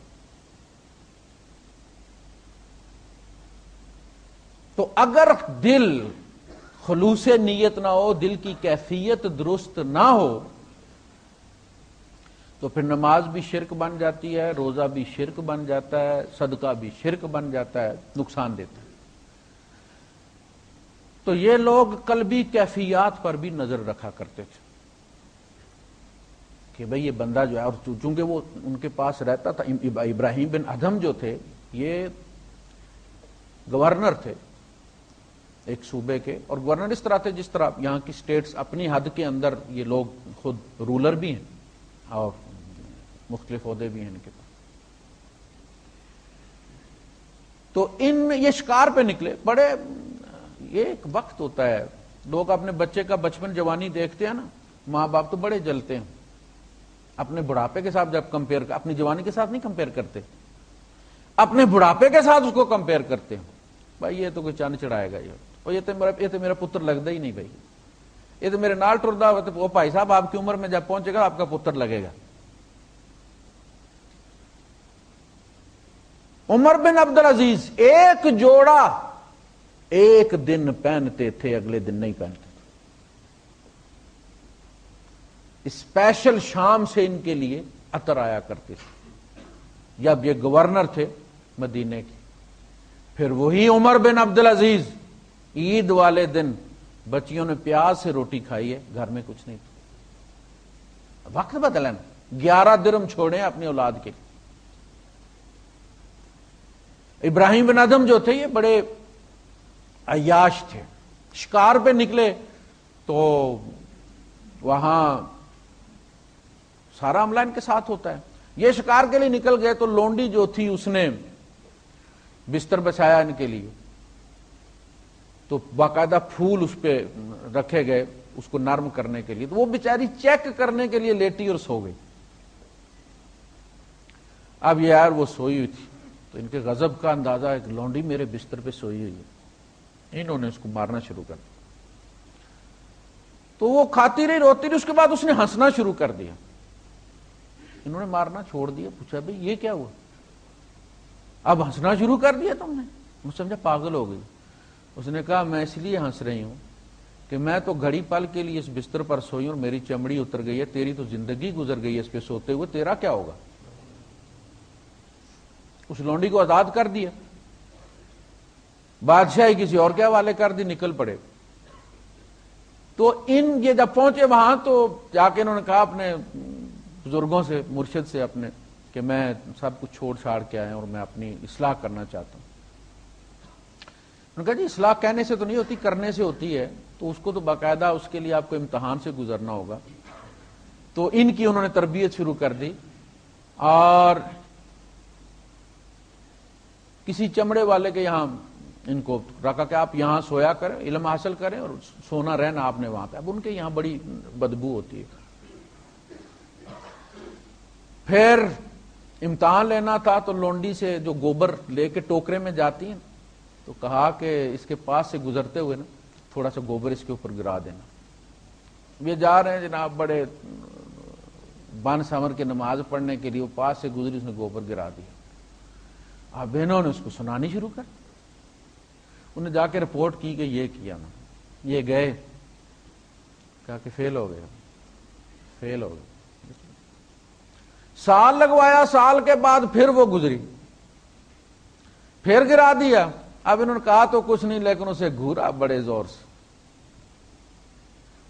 تو اگر دل خلوص نیت نہ ہو، دل کی کیفیت درست نہ ہو، تو پھر نماز بھی شرک بن جاتی ہے، روزہ بھی شرک بن جاتا ہے، صدقہ بھی شرک بن جاتا ہے، نقصان دیتا ہے۔ تو یہ لوگ قلبی کیفیات پر بھی نظر رکھا کرتے تھے کہ بھئی یہ بندہ جو ہے، اور چونکہ وہ ان کے پاس رہتا تھا، ابراہیم بن ادھم جو تھے یہ گورنر تھے ایک صوبے کے، اور گورنر اس طرح تھے جس طرح یہاں کی سٹیٹس اپنی حد کے اندر، یہ لوگ خود رولر بھی ہیں اور مختلف عہدے بھی ہیں ان کے پاس۔ تو یہ شکار پہ نکلے، بڑے یہ ایک وقت ہوتا ہے، لوگ اپنے بچے کا بچپن جوانی دیکھتے ہیں نا، ماں باپ تو بڑے جلتے ہیں، اپنے بڑھاپے کے ساتھ جب کمپیئر، اپنی جوانی کے ساتھ نہیں کمپیئر کرتے، اپنے بڑھاپے کے ساتھ اس کو کمپیئر کرتے ہیں، بھائی یہ تو کوئی چاند چڑھائے گا، اور یہ تو میرا پتر لگتا ہی نہیں، بھائی یہ تو میرے نال ٹردا ہوا، تو وہ بھائی صاحب آپ کی عمر میں جب پہنچے گا آپ کا پتر لگے گا۔ عمر بن عبدالعزیز ایک جوڑا ایک دن پہنتے تھے، اگلے دن نہیں پہنتے تھے، اسپیشل شام سے ان کے لیے عطر آیا کرتے تھے جب یہ گورنر تھے مدینے کے۔ پھر وہی عمر بن عبدالعزیز عید والے دن بچیوں نے پیاز سے روٹی کھائی ہے، گھر میں کچھ نہیں تھا، وقت بدلا نا، 11 درہم چھوڑے اپنی اولاد کے لیے۔ ابراہیم بن ادھم جو تھے یہ بڑے عیاش تھے، شکار پہ نکلے تو وہاں سارا عملہ ان کے ساتھ ہوتا ہے. یہ شکار کے لیے نکل گئے تو لونڈی جو تھی اس نے بستر بچھایا ان کے لیے, تو باقاعدہ پھول اس پہ رکھے گئے اس کو نرم کرنے کے لیے, تو وہ بیچاری چیک کرنے کے لیے لیٹی اور سو گئی. اب یہ یار وہ سوئی ہوئی تھی تو ان کے غضب کا اندازہ ایک لونڈی میرے بستر پہ سوئی ہوئی ہے, انہوں نے اس کو مارنا شروع کر دیا. تو وہ کھاتی رہی روتی رہی, اس کے بعد اس نے ہنسنا شروع کر دیا. انہوں نے مارنا چھوڑ دیا, پوچھا بھئی یہ کیا ہوا, اب ہنسنا شروع کر دیا تم نے. وہ سمجھا پاگل ہو گئی. اس نے کہا میں اس لیے ہنس رہی ہوں کہ میں تو گھڑی پل کے لیے اس بستر پر سوئی اور میری چمڑی اتر گئی ہے, تیری تو زندگی گزر گئی ہے اس پہ سوتے ہوئے, تیرا کیا ہوگا. اس لونڈی کو آزاد کر دیا, بادشاہی کسی اور کے حوالے کر دی, نکل پڑے. تو یہ جب پہنچے وہاں تو جا کے انہوں نے کہا اپنے بزرگوں سے, مرشد سے اپنے, کہ میں سب کچھ چھوڑ چھاڑ کے آئے اور میں اپنی اصلاح کرنا چاہتا ہوں. انہوں نے کہا جی اصلاح کہنے سے تو نہیں ہوتی, کرنے سے ہوتی ہے. تو اس کو تو باقاعدہ اس کے لیے آپ کو امتحان سے گزرنا ہوگا. تو ان کی انہوں نے تربیت شروع کر دی اور کسی چمڑے والے کے یہاں ان کو رکھا کہ آپ یہاں سویا کریں, علم حاصل کریں اور سونا رہنا آپ نے وہاں پہ. اب ان کے یہاں بڑی بدبو ہوتی ہے. پھر امتحان لینا تھا تو لونڈی سے جو گوبر لے کے ٹوکرے میں جاتی ہیں, تو کہا کہ اس کے پاس سے گزرتے ہوئے نا تھوڑا سا گوبر اس کے اوپر گرا دینا. یہ جا رہے ہیں جناب بڑے بن سمر کے نماز پڑھنے کے لیے, وہ پاس سے گزری, اس نے گوبر گرا دیا. اب انہوں نے اس کو سنانی شروع کر, انہیں جا کے رپورٹ کی کہ یہ کیا نا. یہ گئے, کہا کہ فیل ہو گئے, فیل ہو گئے. سال لگوایا, سال کے بعد پھر وہ گزری, پھر گرا دیا. اب انہوں نے کہا تو کچھ نہیں, لیکن اسے گھورا بڑے زور سے.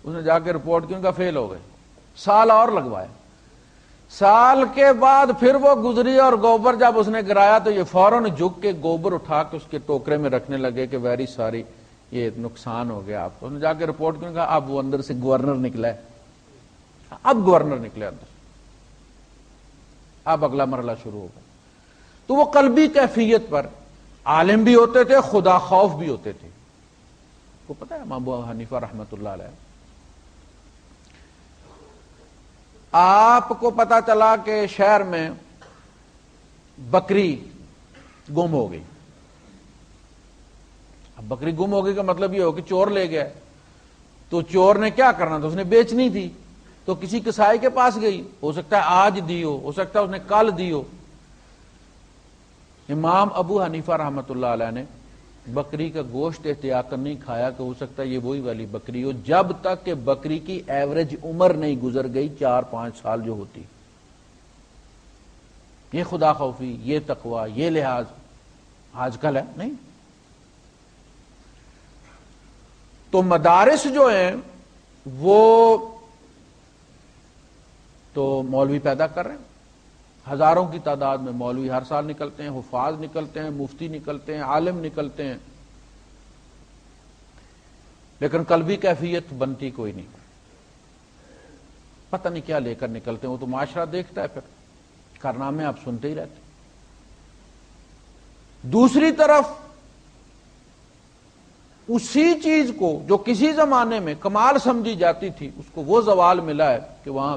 اس نے جا کے رپورٹ کی, ان کا فیل ہو گئے. سال اور لگوایا, سال کے بعد پھر وہ گزری اور گوبر جب اس نے گرایا تو یہ فوراً جھک کے گوبر اٹھا کے اس کے ٹوکرے میں رکھنے لگے کہ ویری ساری, یہ نقصان ہو گیا آپ کو. اس نے جا کے رپورٹ کی, کہا اب وہ اندر سے گورنر نکلا ہے, اب گورنر نکلے اندر, اب اگلا مرحلہ شروع ہوگا. تو وہ قلبی کیفیت پر عالم بھی ہوتے تھے, خدا خوف بھی ہوتے تھے. کو پتہ ہے امام ابو حنیفہ رحمۃ اللہ علیہ, آپ کو پتا چلا کہ شہر میں بکری گم ہو گئی. اب بکری گم ہو گئی کا مطلب یہ ہو کہ چور لے گیا. تو چور نے کیا کرنا تھا, اس نے بیچنی تھی, تو کسی کسائی کے پاس گئی, ہو سکتا ہے آج دی ہو سکتا ہے اس نے کل دی ہو. امام ابو حنیفہ رحمۃ اللہ علیہ نے بکری کا گوشت احتیاطاً نہیں کھایا کہ ہو سکتا ہے یہ وہی والی بکری ہو, جب تک کہ بکری کی ایوریج عمر نہیں گزر گئی 4-5 سال جو ہوتی. یہ خدا خوفی, یہ تقوی, یہ لحاظ آج کل ہے نہیں. تو مدارس جو ہیں وہ تو مولوی پیدا کر رہے ہیں, ہزاروں کی تعداد میں مولوی ہر سال نکلتے ہیں, حفاظ نکلتے ہیں, مفتی نکلتے ہیں, عالم نکلتے ہیں, لیکن قلبی کیفیت بنتی کوئی نہیں. پتہ نہیں کیا لے کر نکلتے ہیں. وہ تو معاشرہ دیکھتا ہے, پھر کارنامے آپ سنتے ہی رہتے. دوسری طرف اسی چیز کو جو کسی زمانے میں کمال سمجھی جاتی تھی, اس کو وہ زوال ملا ہے کہ وہاں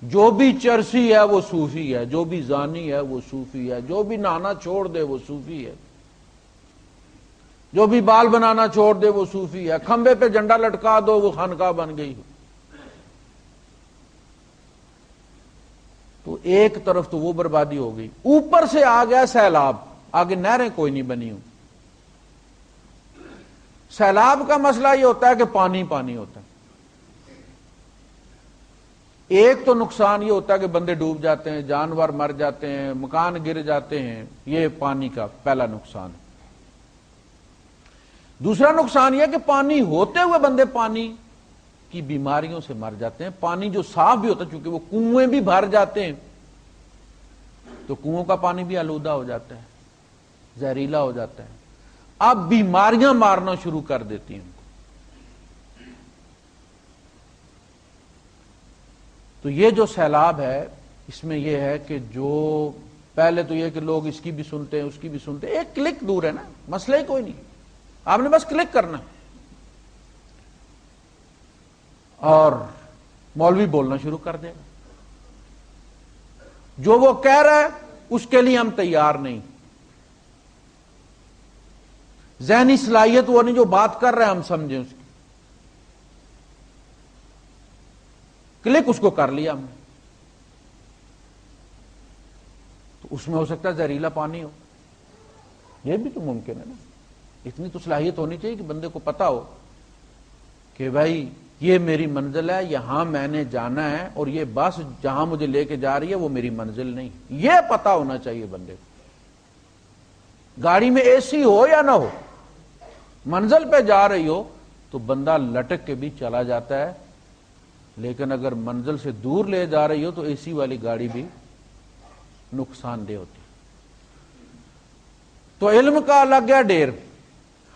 جو بھی چرسی ہے وہ صوفی ہے, جو بھی زانی ہے وہ صوفی ہے, جو بھی نہانا چھوڑ دے وہ صوفی ہے, جو بھی بال بنانا چھوڑ دے وہ صوفی ہے, کھمبے پہ جھنڈا لٹکا دو وہ خانقاہ بن گئی. تو ایک طرف تو وہ بربادی ہو گئی, اوپر سے آ گیا سیلاب, آگے نہریں کوئی نہیں بنی ہوں. سیلاب کا مسئلہ یہ ہوتا ہے کہ پانی پانی ہوتا ہے. ایک تو نقصان یہ ہوتا ہے کہ بندے ڈوب جاتے ہیں, جانور مر جاتے ہیں, مکان گر جاتے ہیں, یہ پانی کا پہلا نقصان ہے. دوسرا نقصان یہ کہ پانی ہوتے ہوئے بندے پانی کی بیماریوں سے مر جاتے ہیں. پانی جو صاف بھی ہوتا ہے, چونکہ وہ کنویں بھی بھر جاتے ہیں تو کنووں کا پانی بھی آلودہ ہو جاتا ہے, زہریلا ہو جاتا ہے. اب بیماریاں مارنا شروع کر دیتی ہیں. تو یہ جو سیلاب ہے اس میں یہ ہے کہ جو پہلے تو یہ کہ لوگ اس کی بھی سنتے ہیں اس کی بھی سنتے ہیں، ایک کلک دور ہے نا، مسئلہ ہی کوئی نہیں، آپ نے بس کلک کرنا اور مولوی بولنا شروع کر دے گا، جو وہ کہہ رہا ہے اس کے لیے ہم تیار نہیں، ذہنی صلاحیت وہ نہیں، جو بات کر رہا ہے ہم سمجھیں اس کی، کلک اس کو کر لیا ہم نے، تو اس میں ہو سکتا ہے زہریلا پانی ہو، یہ بھی تو ممکن ہے نا، اتنی تو صلاحیت ہونی چاہیے کہ بندے کو پتا ہو کہ بھائی یہ میری منزل ہے، یہاں میں نے جانا ہے، اور یہ بس جہاں مجھے لے کے جا رہی ہے وہ میری منزل نہیں، یہ پتا ہونا چاہیے بندے کو۔ گاڑی میں اے سی ہو یا نہ ہو، منزل پہ جا رہی ہو تو بندہ لٹک کے بھی چلا جاتا ہے، لیکن اگر منزل سے دور لے جا رہی ہو تو اے سی والی گاڑی بھی نقصان دہ ہوتی ہے۔ تو علم کا الگ ہے ڈیر،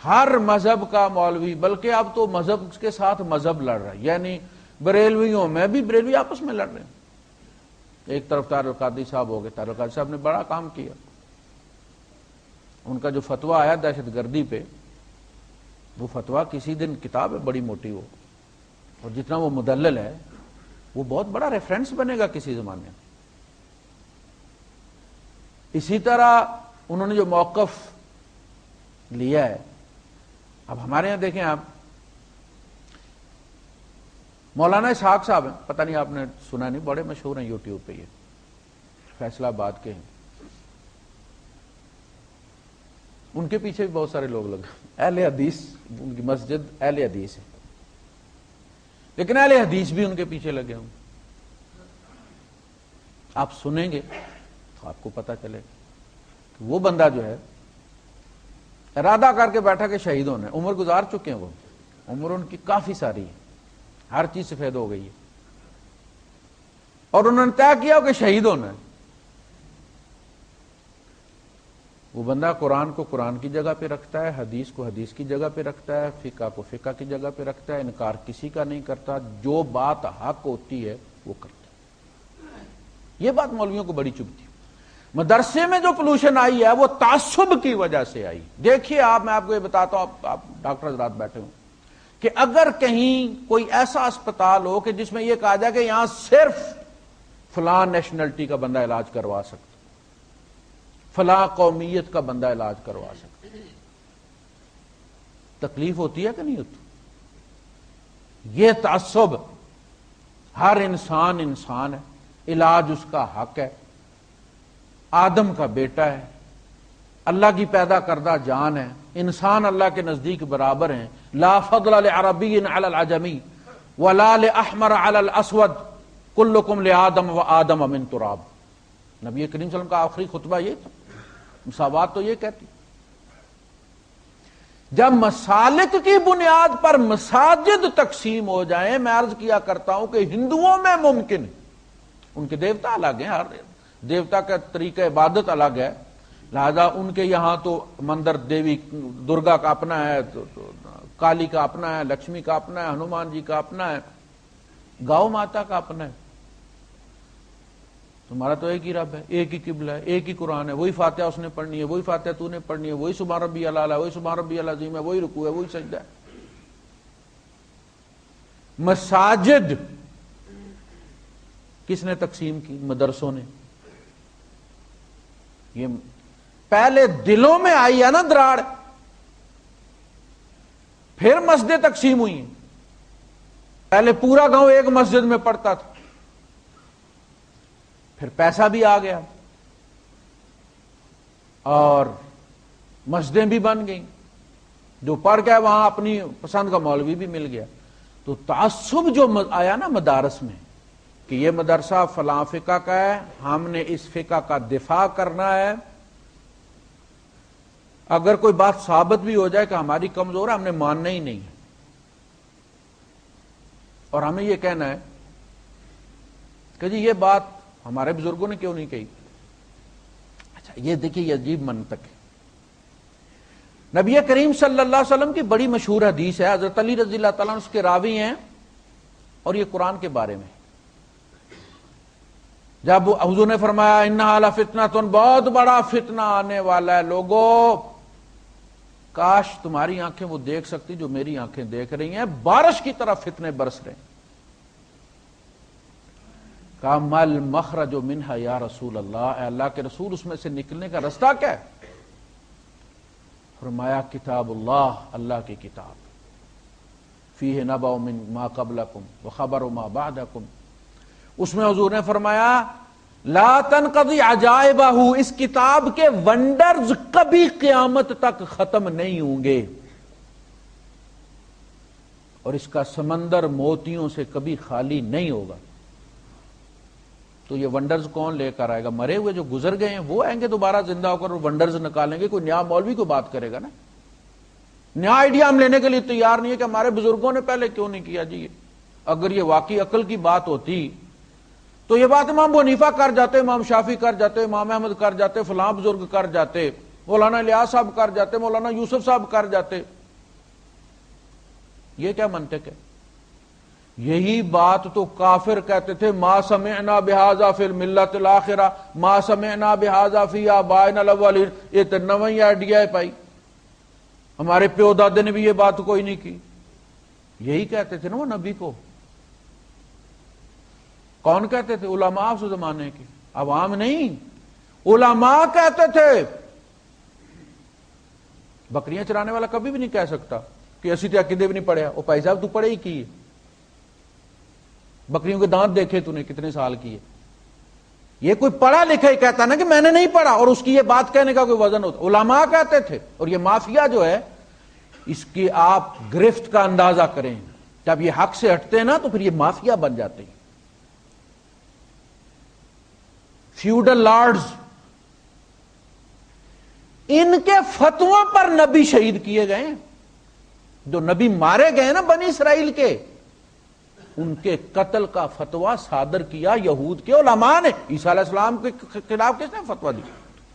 ہر مذہب کا مولوی، بلکہ اب تو مذہب کے ساتھ مذہب لڑ رہا ہے، یعنی بریلویوں میں بھی بریلوی آپس میں لڑ رہے ہیں۔ ایک طرف طاہر القادری صاحب ہو گئے، طاہر القادری صاحب نے بڑا کام کیا، ان کا جو فتویٰ آیا دہشت گردی پہ، وہ فتویٰ کسی دن کتاب ہے بڑی موٹی وہ، اور جتنا وہ مدلل ہے وہ بہت بڑا ریفرنس بنے گا کسی زمانے میں۔ اسی طرح انہوں نے جو موقف لیا ہے، اب ہمارے یہاں دیکھیں آپ، مولانا اسحاق صاحب ہیں، پتہ نہیں آپ نے سنا نہیں، بڑے مشہور ہیں یوٹیوب پہ، یہ فیصلہ آباد کے ہیں، ان کے پیچھے بھی بہت سارے لوگ لگے، اہل حدیث، ان کی مسجد اہل حدیث ہے، لیکن اہل حدیث بھی ان کے پیچھے لگے ہوں، آپ سنیں گے تو آپ کو پتہ چلے کہ وہ بندہ جو ہے ارادہ کر کے بیٹھا کہ شہید ہونا ہے، عمر گزار چکے ہیں، وہ عمر ان کی کافی ساری ہے، ہر چیز سفید ہو گئی ہے، اور انہوں نے طے کیا کہ شہید ہونا ہے۔ وہ بندہ قرآن کو قرآن کی جگہ پہ رکھتا ہے، حدیث کو حدیث کی جگہ پہ رکھتا ہے، فقہ کو فقہ کی جگہ پہ رکھتا ہے، انکار کسی کا نہیں کرتا، جو بات حق ہوتی ہے وہ کرتا ہے۔ یہ بات مولویوں کو بڑی چبھتی ہے۔ مدرسے میں جو پولوشن آئی ہے وہ تعصب کی وجہ سے آئی۔ دیکھیے آپ، میں آپ کو یہ بتاتا ہوں، آپ ڈاکٹر حضرات بیٹھے ہوں، کہ اگر کہیں کوئی ایسا اسپتال ہو کہ جس میں یہ کہا جائے کہ یہاں صرف فلاں نیشنلٹی کا بندہ علاج کروا سکتا، فلاں قومیت کا بندہ علاج کروا سکتا، تکلیف ہوتی ہے کہ نہیں ہوتی؟ یہ تعصب، ہر انسان انسان ہے، علاج اس کا حق ہے، آدم کا بیٹا ہے، اللہ کی پیدا کردہ جان ہے، انسان اللہ کے نزدیک برابر ہیں، لا فضل لعربی علی العجمی ولا لاحمر علی الاسود کلکم لآدم وآدم من تراب۔ نبی کریم صلی اللہ علیہ وسلم کا آخری خطبہ یہ تھا، مساوات تو یہ کہتی۔ جب مسالک کی بنیاد پر مساجد تقسیم ہو جائیں، میں عرض کیا کرتا ہوں کہ ہندوؤں میں ممکن ہے، ان کے دیوتا الگ ہیں، ہر دیوتا کا طریقہ عبادت الگ ہے، لہذا ان کے یہاں تو مندر دیوی درگا کا اپنا ہے، تو کالی کا اپنا ہے، لکشمی کا اپنا ہے، ہنومان جی کا اپنا ہے، گاؤں ماتا کا اپنا ہے۔ تمہارا تو ایک ہی رب ہے، ایک ہی قبلہ ہے، ایک ہی قرآن ہے، وہی فاتحہ اس نے پڑھنی ہے، وہی فاتحہ تو نے پڑھنی ہے، وہی سبحان ربی الاعلی ہے، وہی سبحان ربی العظیم ہے، وہی رکوع ہے، وہی سجدہ ہے۔ مساجد کس نے تقسیم کی؟ مدرسوں نے۔ یہ پہلے دلوں میں آئی ہے نا دراڑ، پھر مسجدیں تقسیم ہوئی ہیں۔ پہلے پورا گاؤں ایک مسجد میں پڑھتا تھا، پھر پیسہ بھی آ گیا اور مسجدیں بھی بن گئیں، جو پڑھ گیا وہاں اپنی پسند کا مولوی بھی مل گیا۔ تو تعصب جو آیا نا مدارس میں کہ یہ مدرسہ فلاں فقہ کا ہے، ہم نے اس فقہ کا دفاع کرنا ہے، اگر کوئی بات ثابت بھی ہو جائے کہ ہماری کمزور ہے، ہم نے ماننا ہی نہیں ہے، اور ہمیں یہ کہنا ہے کہ جی یہ بات ہمارے بزرگوں نے کیوں نہیں کہی۔ اچھا یہ دیکھیے، یہ عجیب منطق ہے۔ نبی کریم صلی اللہ علیہ وسلم کی بڑی مشہور حدیث ہے، حضرت علی رضی اللہ تعالیٰ عنہ اس کے راوی ہیں، اور یہ قرآن کے بارے میں۔ جب حضور نے فرمایا انہا لفتنۃ، بہت بڑا فتنہ آنے والا ہے لوگوں، کاش تمہاری آنکھیں وہ دیکھ سکتی جو میری آنکھیں دیکھ رہی ہیں، بارش کی طرح فتنے برس رہے ہیں۔ کہا مل مخرج منہا یا رسول اللہ، اے اللہ کے رسول اس میں سے نکلنے کا رستہ کیا ہے؟ فرمایا کتاب اللہ، اللہ کی کتاب، فیہ نبأ من ما قبلکم وخبر ما بعدکم۔ اس میں حضور نے فرمایا لا تنقضی عجائبہ، اس کتاب کے ونڈرز کبھی قیامت تک ختم نہیں ہوں گے، اور اس کا سمندر موتیوں سے کبھی خالی نہیں ہوگا۔ تو یہ ونڈرز کون لے کر آئے گا؟ مرے ہوئے جو گزر گئے ہیں وہ آئیں گے دوبارہ زندہ ہو کر اور ونڈرز نکالیں گے۔ کوئی نیا مولوی کو بات کرے گا نا، نیا آئیڈیا ہم لینے کے لیے تیار نہیں ہے کہ ہمارے بزرگوں نے پہلے کیوں نہیں کیا جی۔ اگر یہ واقعی عقل کی بات ہوتی تو یہ بات امام ابو حنیفہ کر جاتے، امام شافعی کر جاتے، امام احمد کر جاتے، فلاں بزرگ کر جاتے، مولانا الیاس صاحب کر جاتے، مولانا یوسف صاحب کر جاتے۔ یہ کیا منطق ہے؟ یہی بات تو کافر کہتے تھے، ما سمعنا بہذا فی الملت الاخرہ ما سمعنا بہذا فی آبائنا الاولین۔ یہ تو نویں آئیڈیا ہے بھائی، ہمارے پیو دادے نے بھی یہ بات کوئی نہیں کی۔ یہی کہتے تھے نا وہ نبی کو۔ کون کہتے تھے؟ علماء اس زمانے کے، عوام نہیں، علماء کہتے تھے۔ بکریاں چرانے والا کبھی بھی نہیں کہہ سکتا کہ اسی تے عقیدے بھی نہیں پڑھیا۔ وہ بھائی صاحب تو پڑھے ہی کی، بکریوں کے دانت دیکھے تو نے کتنے سال کی ہے؟ یہ کوئی پڑھا لکھا ہی کہتا نا کہ میں نے نہیں پڑھا، اور اس کی یہ بات کہنے کا کوئی وزن ہوتا؟ علماء کہتے تھے۔ اور یہ مافیا جو ہے اس کی آپ گرفت کا اندازہ کریں، جب یہ حق سے ہٹتے ہیں نا تو پھر یہ مافیا بن جاتے ہیں، فیوڈل لارڈز۔ ان کے فتووں پر نبی شہید کیے گئے ہیں، جو نبی مارے گئے نا بنی اسرائیل کے، ان کے قتل کا فتویٰ صادر کیا یہود کے علماء نے۔ عیسیٰ علیہ السلام کے خلاف کس نے فتویٰ دی؟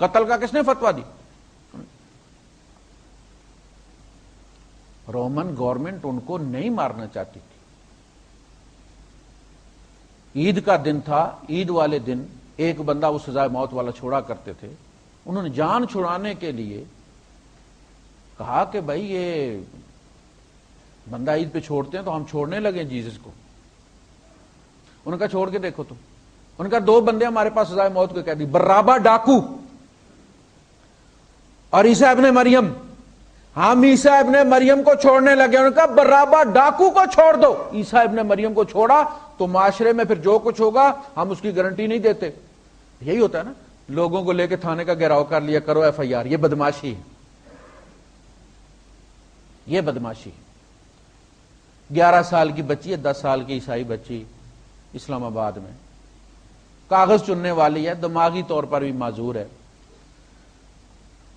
قتل کا کس نے فتویٰ دی؟ رومن گورنمنٹ ان کو نہیں مارنا چاہتی تھی۔ عید کا دن تھا، عید والے دن ایک بندہ وہ سزائے موت والا چھوڑا کرتے تھے، انہوں نے جان چھڑانے کے لیے کہا کہ بھائی یہ بندہ عید پہ چھوڑتے ہیں تو ہم چھوڑنے لگے جیسس کو۔ انہوں نے کہا چھوڑ کے دیکھو تو۔ انہوں نے کہا دو بندے ہمارے پاس سزائے موت کو کہہ دی، برابا ڈاکو اور عیسیٰ ابن مریم۔ ہم عیسیٰ ابن مریم کو چھوڑنے لگے۔ انہوں نے کہا برابا ڈاکو کو چھوڑ دو۔ عیسیٰ ابن مریم کو چھوڑا تو معاشرے میں پھر جو کچھ ہوگا ہم اس کی گارنٹی نہیں دیتے۔ یہی ہوتا ہے نا، لوگوں کو لے کے تھانے کا گھیراؤ کر لیا، کرو ایف آئی آر۔ یہ بدماشی ہے، یہ بدماشی ہے۔ 11 سال کی بچی ہے، 10 سال کی عیسائی بچی اسلام آباد میں، کاغذ چننے والی ہے، دماغی طور پر بھی معذور ہے۔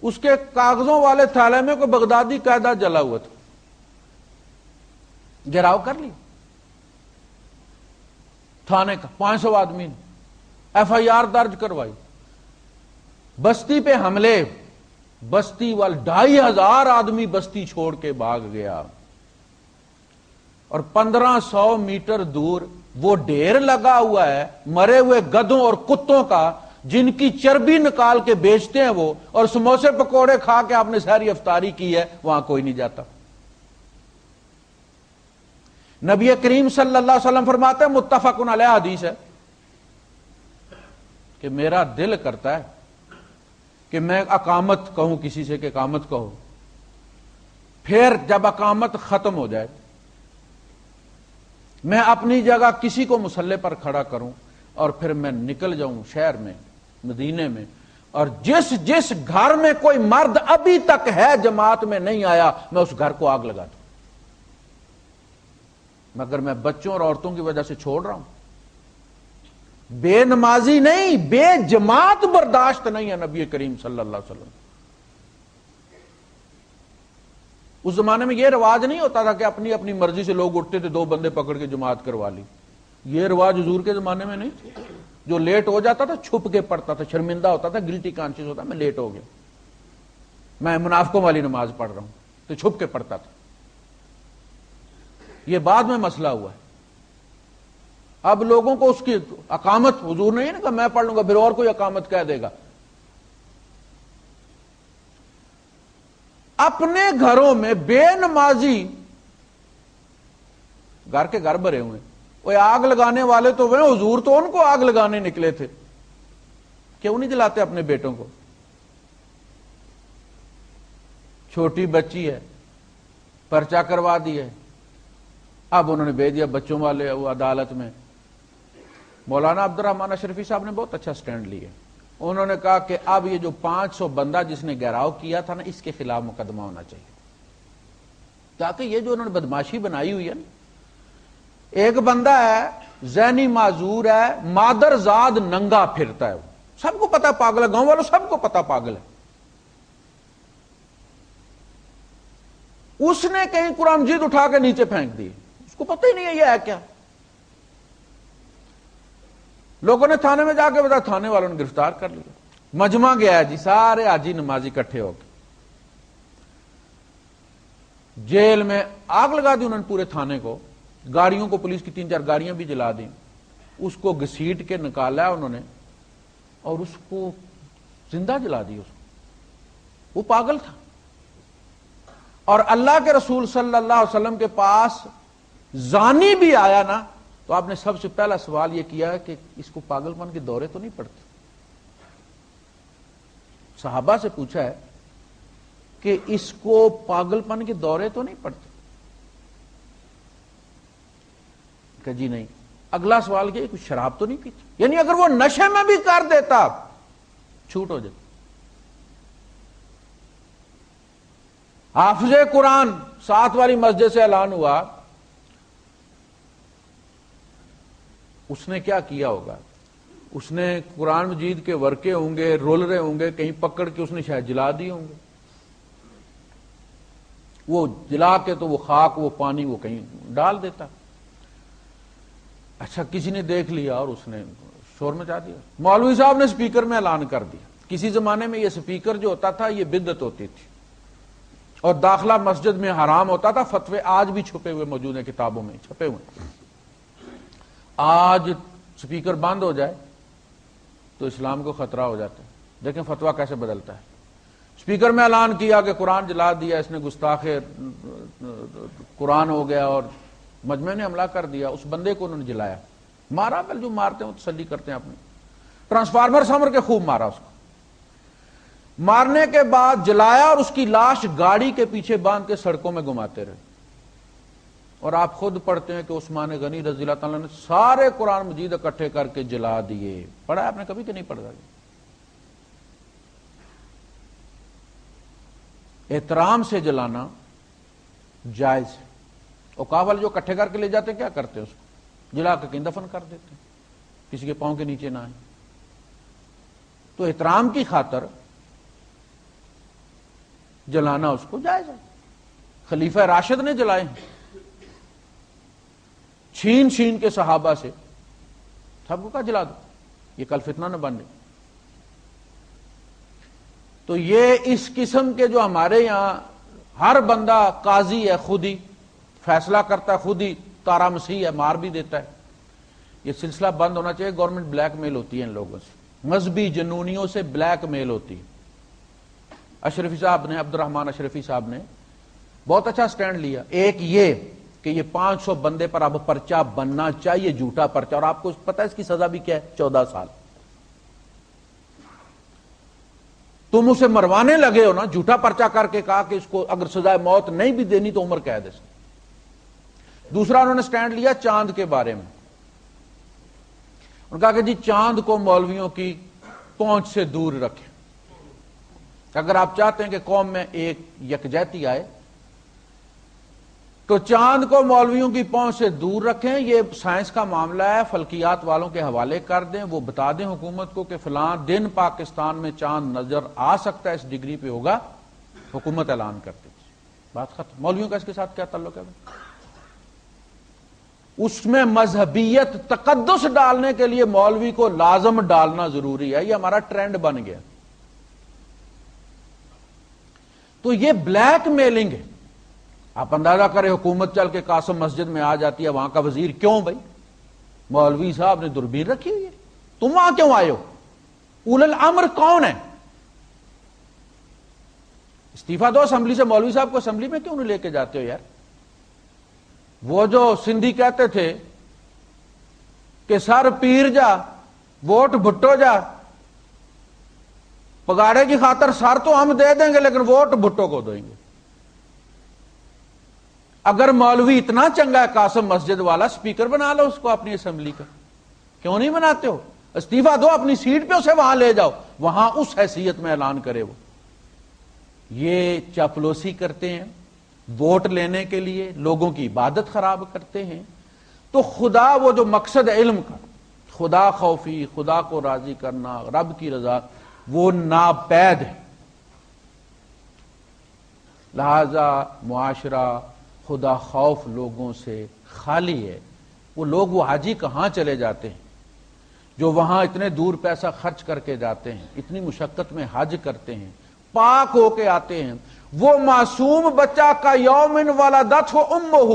اس کے کاغذوں والے تھالے میں کوئی بغدادی قاعدہ جلا ہوا تھا، گھیراؤ کر لی تھانے کا، 500 آدمی نے ایف آئی آر درج کروائی۔ بستی پہ حملے، بستی وال 2500 آدمی بستی چھوڑ کے بھاگ گیا، اور 1500 میٹر دور وہ ڈھیر لگا ہوا ہے مرے ہوئے گدھوں اور کتوں کا، جن کی چربی نکال کے بیچتے ہیں وہ، اور سموسے پکوڑے کھا کے آپ نے ساری افطاری کی ہے، وہاں کوئی نہیں جاتا۔ نبی کریم صلی اللہ علیہ وسلم فرماتے ہیں، متفق علیہ حدیث ہے، کہ میرا دل کرتا ہے کہ میں اقامت کہوں کسی سے کہ اقامت کہو، پھر جب اقامت ختم ہو جائے میں اپنی جگہ کسی کو مصلی پر کھڑا کروں، اور پھر میں نکل جاؤں شہر میں، مدینے میں، اور جس جس گھر میں کوئی مرد ابھی تک ہے جماعت میں نہیں آیا، میں اس گھر کو آگ لگا دوں، مگر میں بچوں اور عورتوں کی وجہ سے چھوڑ رہا ہوں۔ بے نمازی نہیں، بے جماعت برداشت نہیں ہے نبی کریم صلی اللہ علیہ وسلم۔ اس زمانے میں یہ رواج نہیں ہوتا تھا کہ اپنی اپنی مرضی سے لوگ اٹھتے تھے، 2 بندے پکڑ کے جماعت کروا لی۔ یہ رواج حضور کے زمانے میں نہیں تھا۔ جو لیٹ ہو جاتا تھا چھپ کے پڑھتا تھا، شرمندہ ہوتا تھا، گلٹی کانشیس ہوتا، میں لیٹ ہو گیا، میں منافقوں والی نماز پڑھ رہا ہوں، تو چھپ کے پڑھتا تھا۔ یہ بعد میں مسئلہ ہوا ہے۔ اب لوگوں کو اس کی اقامت حضور نے نہیں کہا میں پڑھ لوں گا پھر اور کوئی اقامت کہہ دے گا. اپنے گھروں میں بے نمازی گھر کے گھر بھرے ہوئے. وہ آگ لگانے والے تو وہ حضور تو ان کو آگ لگانے نکلے تھے. کیوں نہیں جلاتے اپنے بیٹوں کو؟ چھوٹی بچی ہے, پرچہ کروا دی ہے, اب انہوں نے بھیج دیا بچوں والے وہ عدالت میں. مولانا عبد الرحمان اشرفی صاحب نے بہت اچھا سٹینڈ لیا. انہوں نے کہا کہ اب یہ جو 500 بندہ جس نے گھیراؤ کیا تھا نا, اس کے خلاف مقدمہ ہونا چاہیے, تاکہ یہ جو انہوں نے بدماشی بنائی ہوئی ہے نا, ایک بندہ ہے ذہنی معذور ہے, مادر زاد ننگا پھرتا ہے, وہ سب کو پتا پاگل ہے, گاؤں والوں سب کو پتا پاگل ہے. اس نے کہیں قرآن مجید اٹھا کے نیچے پھینک دی, اس کو پتہ ہی نہیں ہے یہ ہے کیا. لوگوں نے تھانے میں جا کے بتا, تھانے والوں نے گرفتار کر لیا. مجمع گیا جی, سارے حاجی نمازی اکٹھے ہو کے جیل میں آگ لگا دی انہوں نے پورے تھانے کو. گاڑیوں کو پولیس کی 3-4 گاڑیاں بھی جلا دیں. اس کو گھسیٹ کے نکالا انہوں نے اور اس کو زندہ جلا دی. اس کو, وہ پاگل تھا. اور اللہ کے رسول صلی اللہ علیہ وسلم کے پاس زانی بھی آیا نا, تو آپ نے سب سے پہلا سوال یہ کیا ہے کہ اس کو پاگل پن کے دورے تو نہیں پڑتے. صحابہ سے پوچھا ہے کہ اس کو پاگل پن کے دورے تو نہیں پڑتے؟ کہ جی نہیں. اگلا سوال کیا, کچھ شراب تو نہیں پیتا؟ یعنی اگر وہ نشے میں بھی کر دیتا چھوٹ ہو جاتی. حافظ قرآن 7 والی مسجد سے اعلان ہوا, اس نے کیا کیا ہوگا؟ اس نے قرآن مجید کے ورقے ہوں گے, رول رہے ہوں گے, کہیں پکڑ کے اس نے شاید جلا دیے ہوں گے. وہ جلا کے تو وہ خاک وہ پانی وہ کہیں ڈال دیتا. اچھا کسی نے دیکھ لیا اور اس نے شور مچا دیا. مولوی صاحب نے سپیکر میں اعلان کر دیا. کسی زمانے میں یہ سپیکر جو ہوتا تھا یہ بدعت ہوتی تھی اور داخلہ مسجد میں حرام ہوتا تھا. فتوے آج بھی چھپے ہوئے موجود ہیں, کتابوں میں چھپے ہوئے. آج سپیکر بند ہو جائے تو اسلام کو خطرہ ہو جاتا ہے. دیکھیں فتویٰ کیسے بدلتا ہے. سپیکر میں اعلان کیا کہ قرآن جلا دیا, اس نے گستاخ قرآن ہو گیا, اور مجمع نے حملہ کر دیا. اس بندے کو انہوں نے جلایا, مارا. پہلے جو مارتے ہیں وہ تسلی کرتے ہیں اپنی. ٹرانسفارمر سمر کے خوب مارا. اس کو مارنے کے بعد جلایا اور اس کی لاش گاڑی کے پیچھے باندھ کے سڑکوں میں گھماتے رہے. اور آپ خود پڑھتے ہیں کہ عثمان غنی رضی اللہ تعالیٰ نے سارے قرآن مجید اکٹھے کر کے جلا دیے. پڑھا ہے آپ نے کبھی کہ نہیں پڑھا؟ احترام سے جلانا جائز ہے. اوقاف والے جو اکٹھے کر کے لے جاتے ہیں کیا کرتے ہیں؟ اس کو جلا کے کہیں دفن کر دیتے ہیں, کسی کے پاؤں کے نیچے نہ آئے. تو احترام کی خاطر جلانا اس کو جائز ہے. خلیفہ راشد نے جلائے ہیں, چھین چھین کے صحابہ سے. سب کو کہا جلا دو, یہ کل فتنہ نہ بن جائے. تو یہ اس قسم کے جو ہمارے یہاں ہر بندہ قاضی ہے, خود ہی فیصلہ کرتا ہے, خود ہی تارا مسیح ہے, مار بھی دیتا ہے, یہ سلسلہ بند ہونا چاہیے. گورنمنٹ بلیک میل ہوتی ہے ان لوگوں سے, مذہبی جنونیوں سے بلیک میل ہوتی ہے. اشرفی صاحب نے, عبد الرحمان اشرفی صاحب نے بہت اچھا سٹینڈ لیا. ایک یہ کہ یہ 500 بندے پر اب پرچہ بننا چاہیے, جھوٹا پرچہ. اور آپ کو پتا ہے اس کی سزا بھی کیا ہے؟ 14 سال. تم اسے مروانے لگے ہو نا, جھوٹا پرچہ کر کے کہا کہ اس کو اگر سزائے موت نہیں بھی دینی تو عمر قید ہے. دوسرا انہوں نے سٹینڈ لیا چاند کے بارے میں. انہوں نے کہا کہ جی چاند کو مولویوں کی پہنچ سے دور رکھیں. اگر آپ چاہتے ہیں کہ قوم میں ایک یکجہتی آئے تو چاند کو مولویوں کی پہنچ سے دور رکھیں. یہ سائنس کا معاملہ ہے, فلکیات والوں کے حوالے کر دیں, وہ بتا دیں حکومت کو کہ فلاں دن پاکستان میں چاند نظر آ سکتا ہے, اس ڈگری پہ ہوگا, حکومت اعلان کرتی. بات ختم. مولویوں کا اس کے ساتھ کیا تعلق ہے؟ اس میں مذہبیت تقدس ڈالنے کے لیے مولوی کو لازم ڈالنا ضروری ہے. یہ ہمارا ٹرینڈ بن گیا. تو یہ بلیک میلنگ ہے. آپ اندازہ کریں حکومت چل کے قاسم مسجد میں آ جاتی ہے, وہاں کا وزیر کیوں بھائی مولوی صاحب نے دوربین رکھی ہوئی ہے، تم وہاں کیوں آئے ہو؟ اول الامر کون ہے؟ استعفیٰ دو اسمبلی سے، مولوی صاحب کو اسمبلی میں کیوں نہیں لے کے جاتے ہو یار؟ وہ جو سندھی کہتے تھے کہ سر پیر جا ووٹ بھٹو جا، پگاڑے کی خاطر سر تو ہم دے دیں گے لیکن ووٹ بھٹو کو دیں گے۔ اگر مولوی اتنا چنگا ہے قاسم مسجد والا، سپیکر بنا لو اس کو اپنی اسمبلی کا، کیوں نہیں بناتے ہو؟ استعفیٰ دو، اپنی سیٹ پہ اسے وہاں لے جاؤ، وہاں اس حیثیت میں اعلان کرے وہ۔ یہ چاپلوسی کرتے ہیں ووٹ لینے کے لیے، لوگوں کی عبادت خراب کرتے ہیں۔ تو خدا، وہ جو مقصد علم کا، خدا خوفی، خدا کو راضی کرنا، رب کی رضا، وہ ناپید ہے۔ لہذا معاشرہ خدا خوف لوگوں سے خالی ہے۔ وہ لوگ، وہ حاجی کہاں چلے جاتے ہیں جو وہاں اتنے دور پیسہ خرچ کر کے جاتے ہیں، اتنی مشقت میں حج کرتے ہیں، پاک ہو کے آتے ہیں۔ وہ معصوم بچہ کا یوم ولدتہ امہ،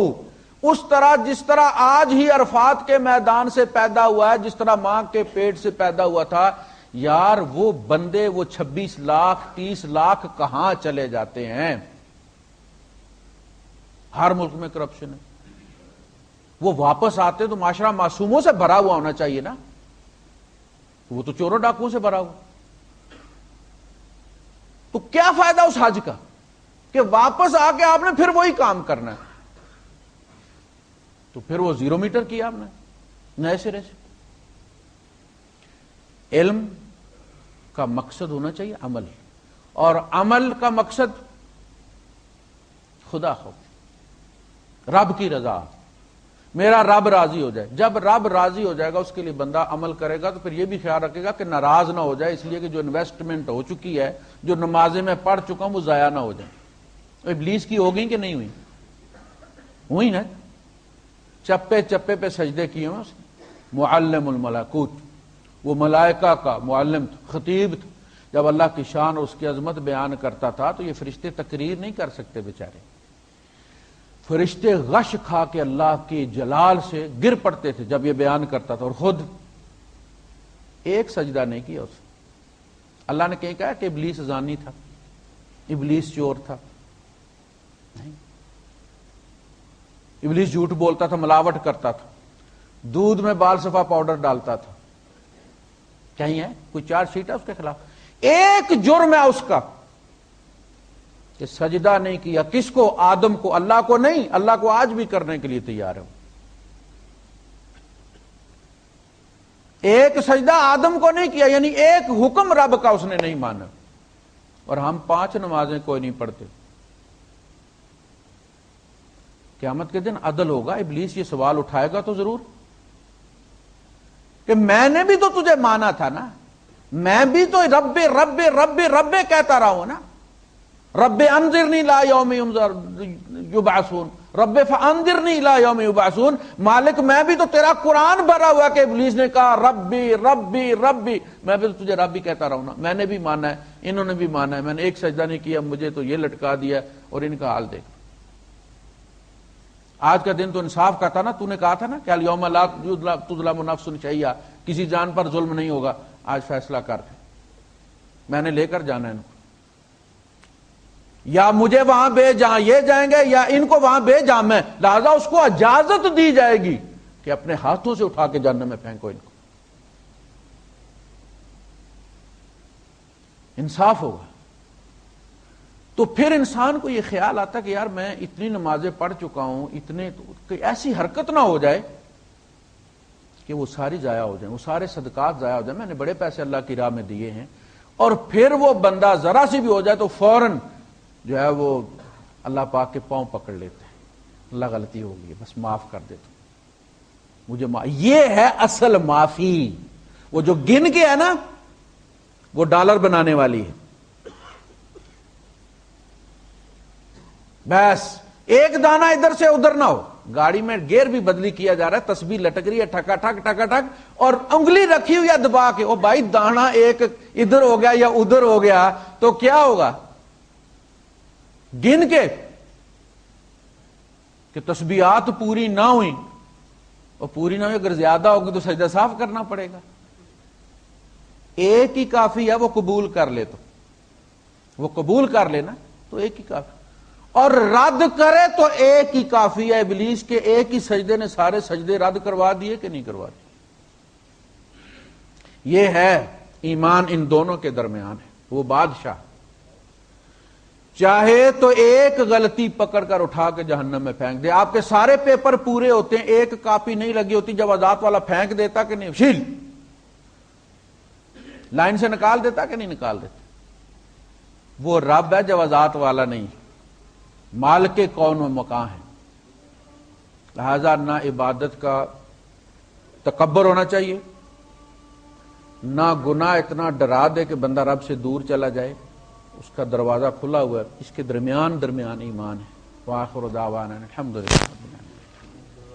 اس طرح جس طرح آج ہی عرفات کے میدان سے پیدا ہوا ہے، جس طرح ماں کے پیٹ سے پیدا ہوا تھا، یار وہ بندے، وہ 26 لاکھ 30 لاکھ کہاں چلے جاتے ہیں؟ ہر ملک میں کرپشن ہے۔ وہ واپس آتے تو معاشرہ معصوموں سے بھرا ہوا ہونا چاہیے نا، وہ تو چوروں ڈاکوؤں سے بھرا ہوا۔ تو کیا فائدہ اس حج کا کہ واپس آ کے آپ نے پھر وہی کام کرنا ہے؟ تو پھر وہ زیرو میٹر کیا آپ نے نئے سرے سے۔ علم کا مقصد ہونا چاہیے عمل، اور عمل کا مقصد خدا خوف، رب کی رضا، میرا رب راضی ہو جائے۔ جب رب راضی ہو جائے گا اس کے لیے بندہ عمل کرے گا، تو پھر یہ بھی خیال رکھے گا کہ ناراض نہ ہو جائے، اس لیے کہ جو انویسٹمنٹ ہو چکی ہے، جو نمازیں میں پڑھ چکا ہوں، وہ ضائع نہ ہو جائیں۔ ابلیس کی ہو گئی کہ نہیں ہوئی؟ ہوئی نا، چپے چپے پہ سجدے کیے ہیں اس نے۔ معلم الملکوت، وہ ملائکہ کا معلم تھا، خطیب تھا۔ جب اللہ کی شان اور اس کی عظمت بیان کرتا تھا تو یہ فرشتے تقریر نہیں کر سکتے بیچارے، فرشتے غش کھا کے اللہ کے جلال سے گر پڑتے تھے جب یہ بیان کرتا تھا، اور خود ایک سجدہ نہیں کیا اس نے۔ اللہ نے کہیں کہا کہ ابلیس زانی تھا، ابلیس چور تھا؟ نہیں، ابلیس جھوٹ بولتا تھا، ملاوٹ کرتا تھا، دودھ میں بال صفا پاؤڈر ڈالتا تھا۔ کہیں ہے کوئی چارج شیٹ ہے اس کے خلاف؟ ایک جرم ہے اس کا کہ سجدہ نہیں کیا۔ کس کو؟ آدم کو، اللہ کو نہیں۔ اللہ کو آج بھی کرنے کے لیے تیار ہے۔ ایک سجدہ آدم کو نہیں کیا، یعنی ایک حکم رب کا اس نے نہیں مانا۔ اور ہم 5 نمازیں کوئی نہیں پڑھتے۔ قیامت کے دن عدل ہوگا، ابلیس یہ سوال اٹھائے گا تو ضرور کہ میں نے بھی تو تجھے مانا تھا نا، میں بھی تو رب رب رب رب کہتا رہا ہوں نا، رب انذرنی لا یوم یبعثون، رب فانذرنی لا یوم یبعثون۔ مالک میں بھی تو تیرا قرآن بھرا ہوا کہ ابلیس نے کہا ربی ربی ربی، میں بھی تو تجھے ربی کہتا رہا ہوں نا، میں نے بھی مانا ہے، انہوں نے بھی مانا ہے، میں نے ایک سجدہ نہیں کیا، مجھے تو یہ لٹکا دیا اور ان کا حال دیکھ۔ آج کا دن تو انصاف کا تھا نا، تو نے کہا تھا نا کہ الیوم لا تظلم نفس شیئا، کسی جان پر ظلم نہیں ہوگا۔ آج فیصلہ کر کے میں نے لے کر جانا ہے ان کو، یا مجھے وہاں بھیج جہاں یہ جائیں گے، یا ان کو وہاں بھیج جہاں میں، لہذا اس کو اجازت دی جائے گی کہ اپنے ہاتھوں سے اٹھا کے جہنم میں پھینکو ان کو۔ انصاف ہوگا تو پھر انسان کو یہ خیال آتا کہ یار میں اتنی نمازیں پڑھ چکا ہوں، اتنے تو ایسی حرکت نہ ہو جائے کہ وہ ساری ضائع ہو جائیں، وہ سارے صدقات ضائع ہو جائیں، میں نے بڑے پیسے اللہ کی راہ میں دیے ہیں، اور پھر وہ بندہ ذرا سی بھی ہو جائے تو فوراً جو ہے وہ اللہ پاک کے پاؤں پکڑ لیتے ہیں، اللہ غلطی ہو گئی بس معاف کر دیتا ہوں مجھے یہ ہے اصل معافی۔ وہ جو گن کے ہے نا، وہ ڈالر بنانے والی ہے، بس ایک دانہ ادھر سے ادھر نہ ہو، گاڑی میں گیئر بھی بدلی کیا جا رہا ہے، تسبیح لٹک رہی ہے ٹھکا ٹھک ٹھکا ٹھک، اور انگلی رکھی ہوئی ہے دبا کے، او بھائی دانہ ایک ادھر ہو گیا یا ادھر ہو گیا تو کیا ہوگا؟ گن کے کہ تسبیحات پوری نہ ہوئی اور پوری نہ ہوئی اگر زیادہ ہوگی تو سجدہ صاف کرنا پڑے گا. ایک ہی کافی ہے وہ قبول کر لے تو، وہ قبول کر لینا تو ایک ہی کافی، اور رد کرے تو ایک ہی کافی ہے ابلیس کے ایک ہی سجدے نے سارے سجدے رد کروا دیے کہ نہیں کروا دیے. یہ ہے ایمان ان دونوں کے درمیان ہے. وہ بادشاہ چاہے تو ایک غلطی پکڑ کر اٹھا کے جہنم میں پھینک دے. آپ کے سارے پیپر پورے ہوتے ہیں، ایک کاپی نہیں لگی ہوتی، جوازات والا پھینک دیتا کہ نہیں، شیل لائن سے نکال دیتا کہ نہیں نکال دیتا. وہ رب ہے، جوازات والا نہیں، مالک کون و مکان ہے. لہذا نہ عبادت کا تکبر ہونا چاہیے، نہ گناہ اتنا ڈرا دے کہ بندہ رب سے دور چلا جائے. اس کا دروازہ کھلا ہوا ہے، اس کے درمیان ایمان ہے. وآخر دعوانا الحمدللہ.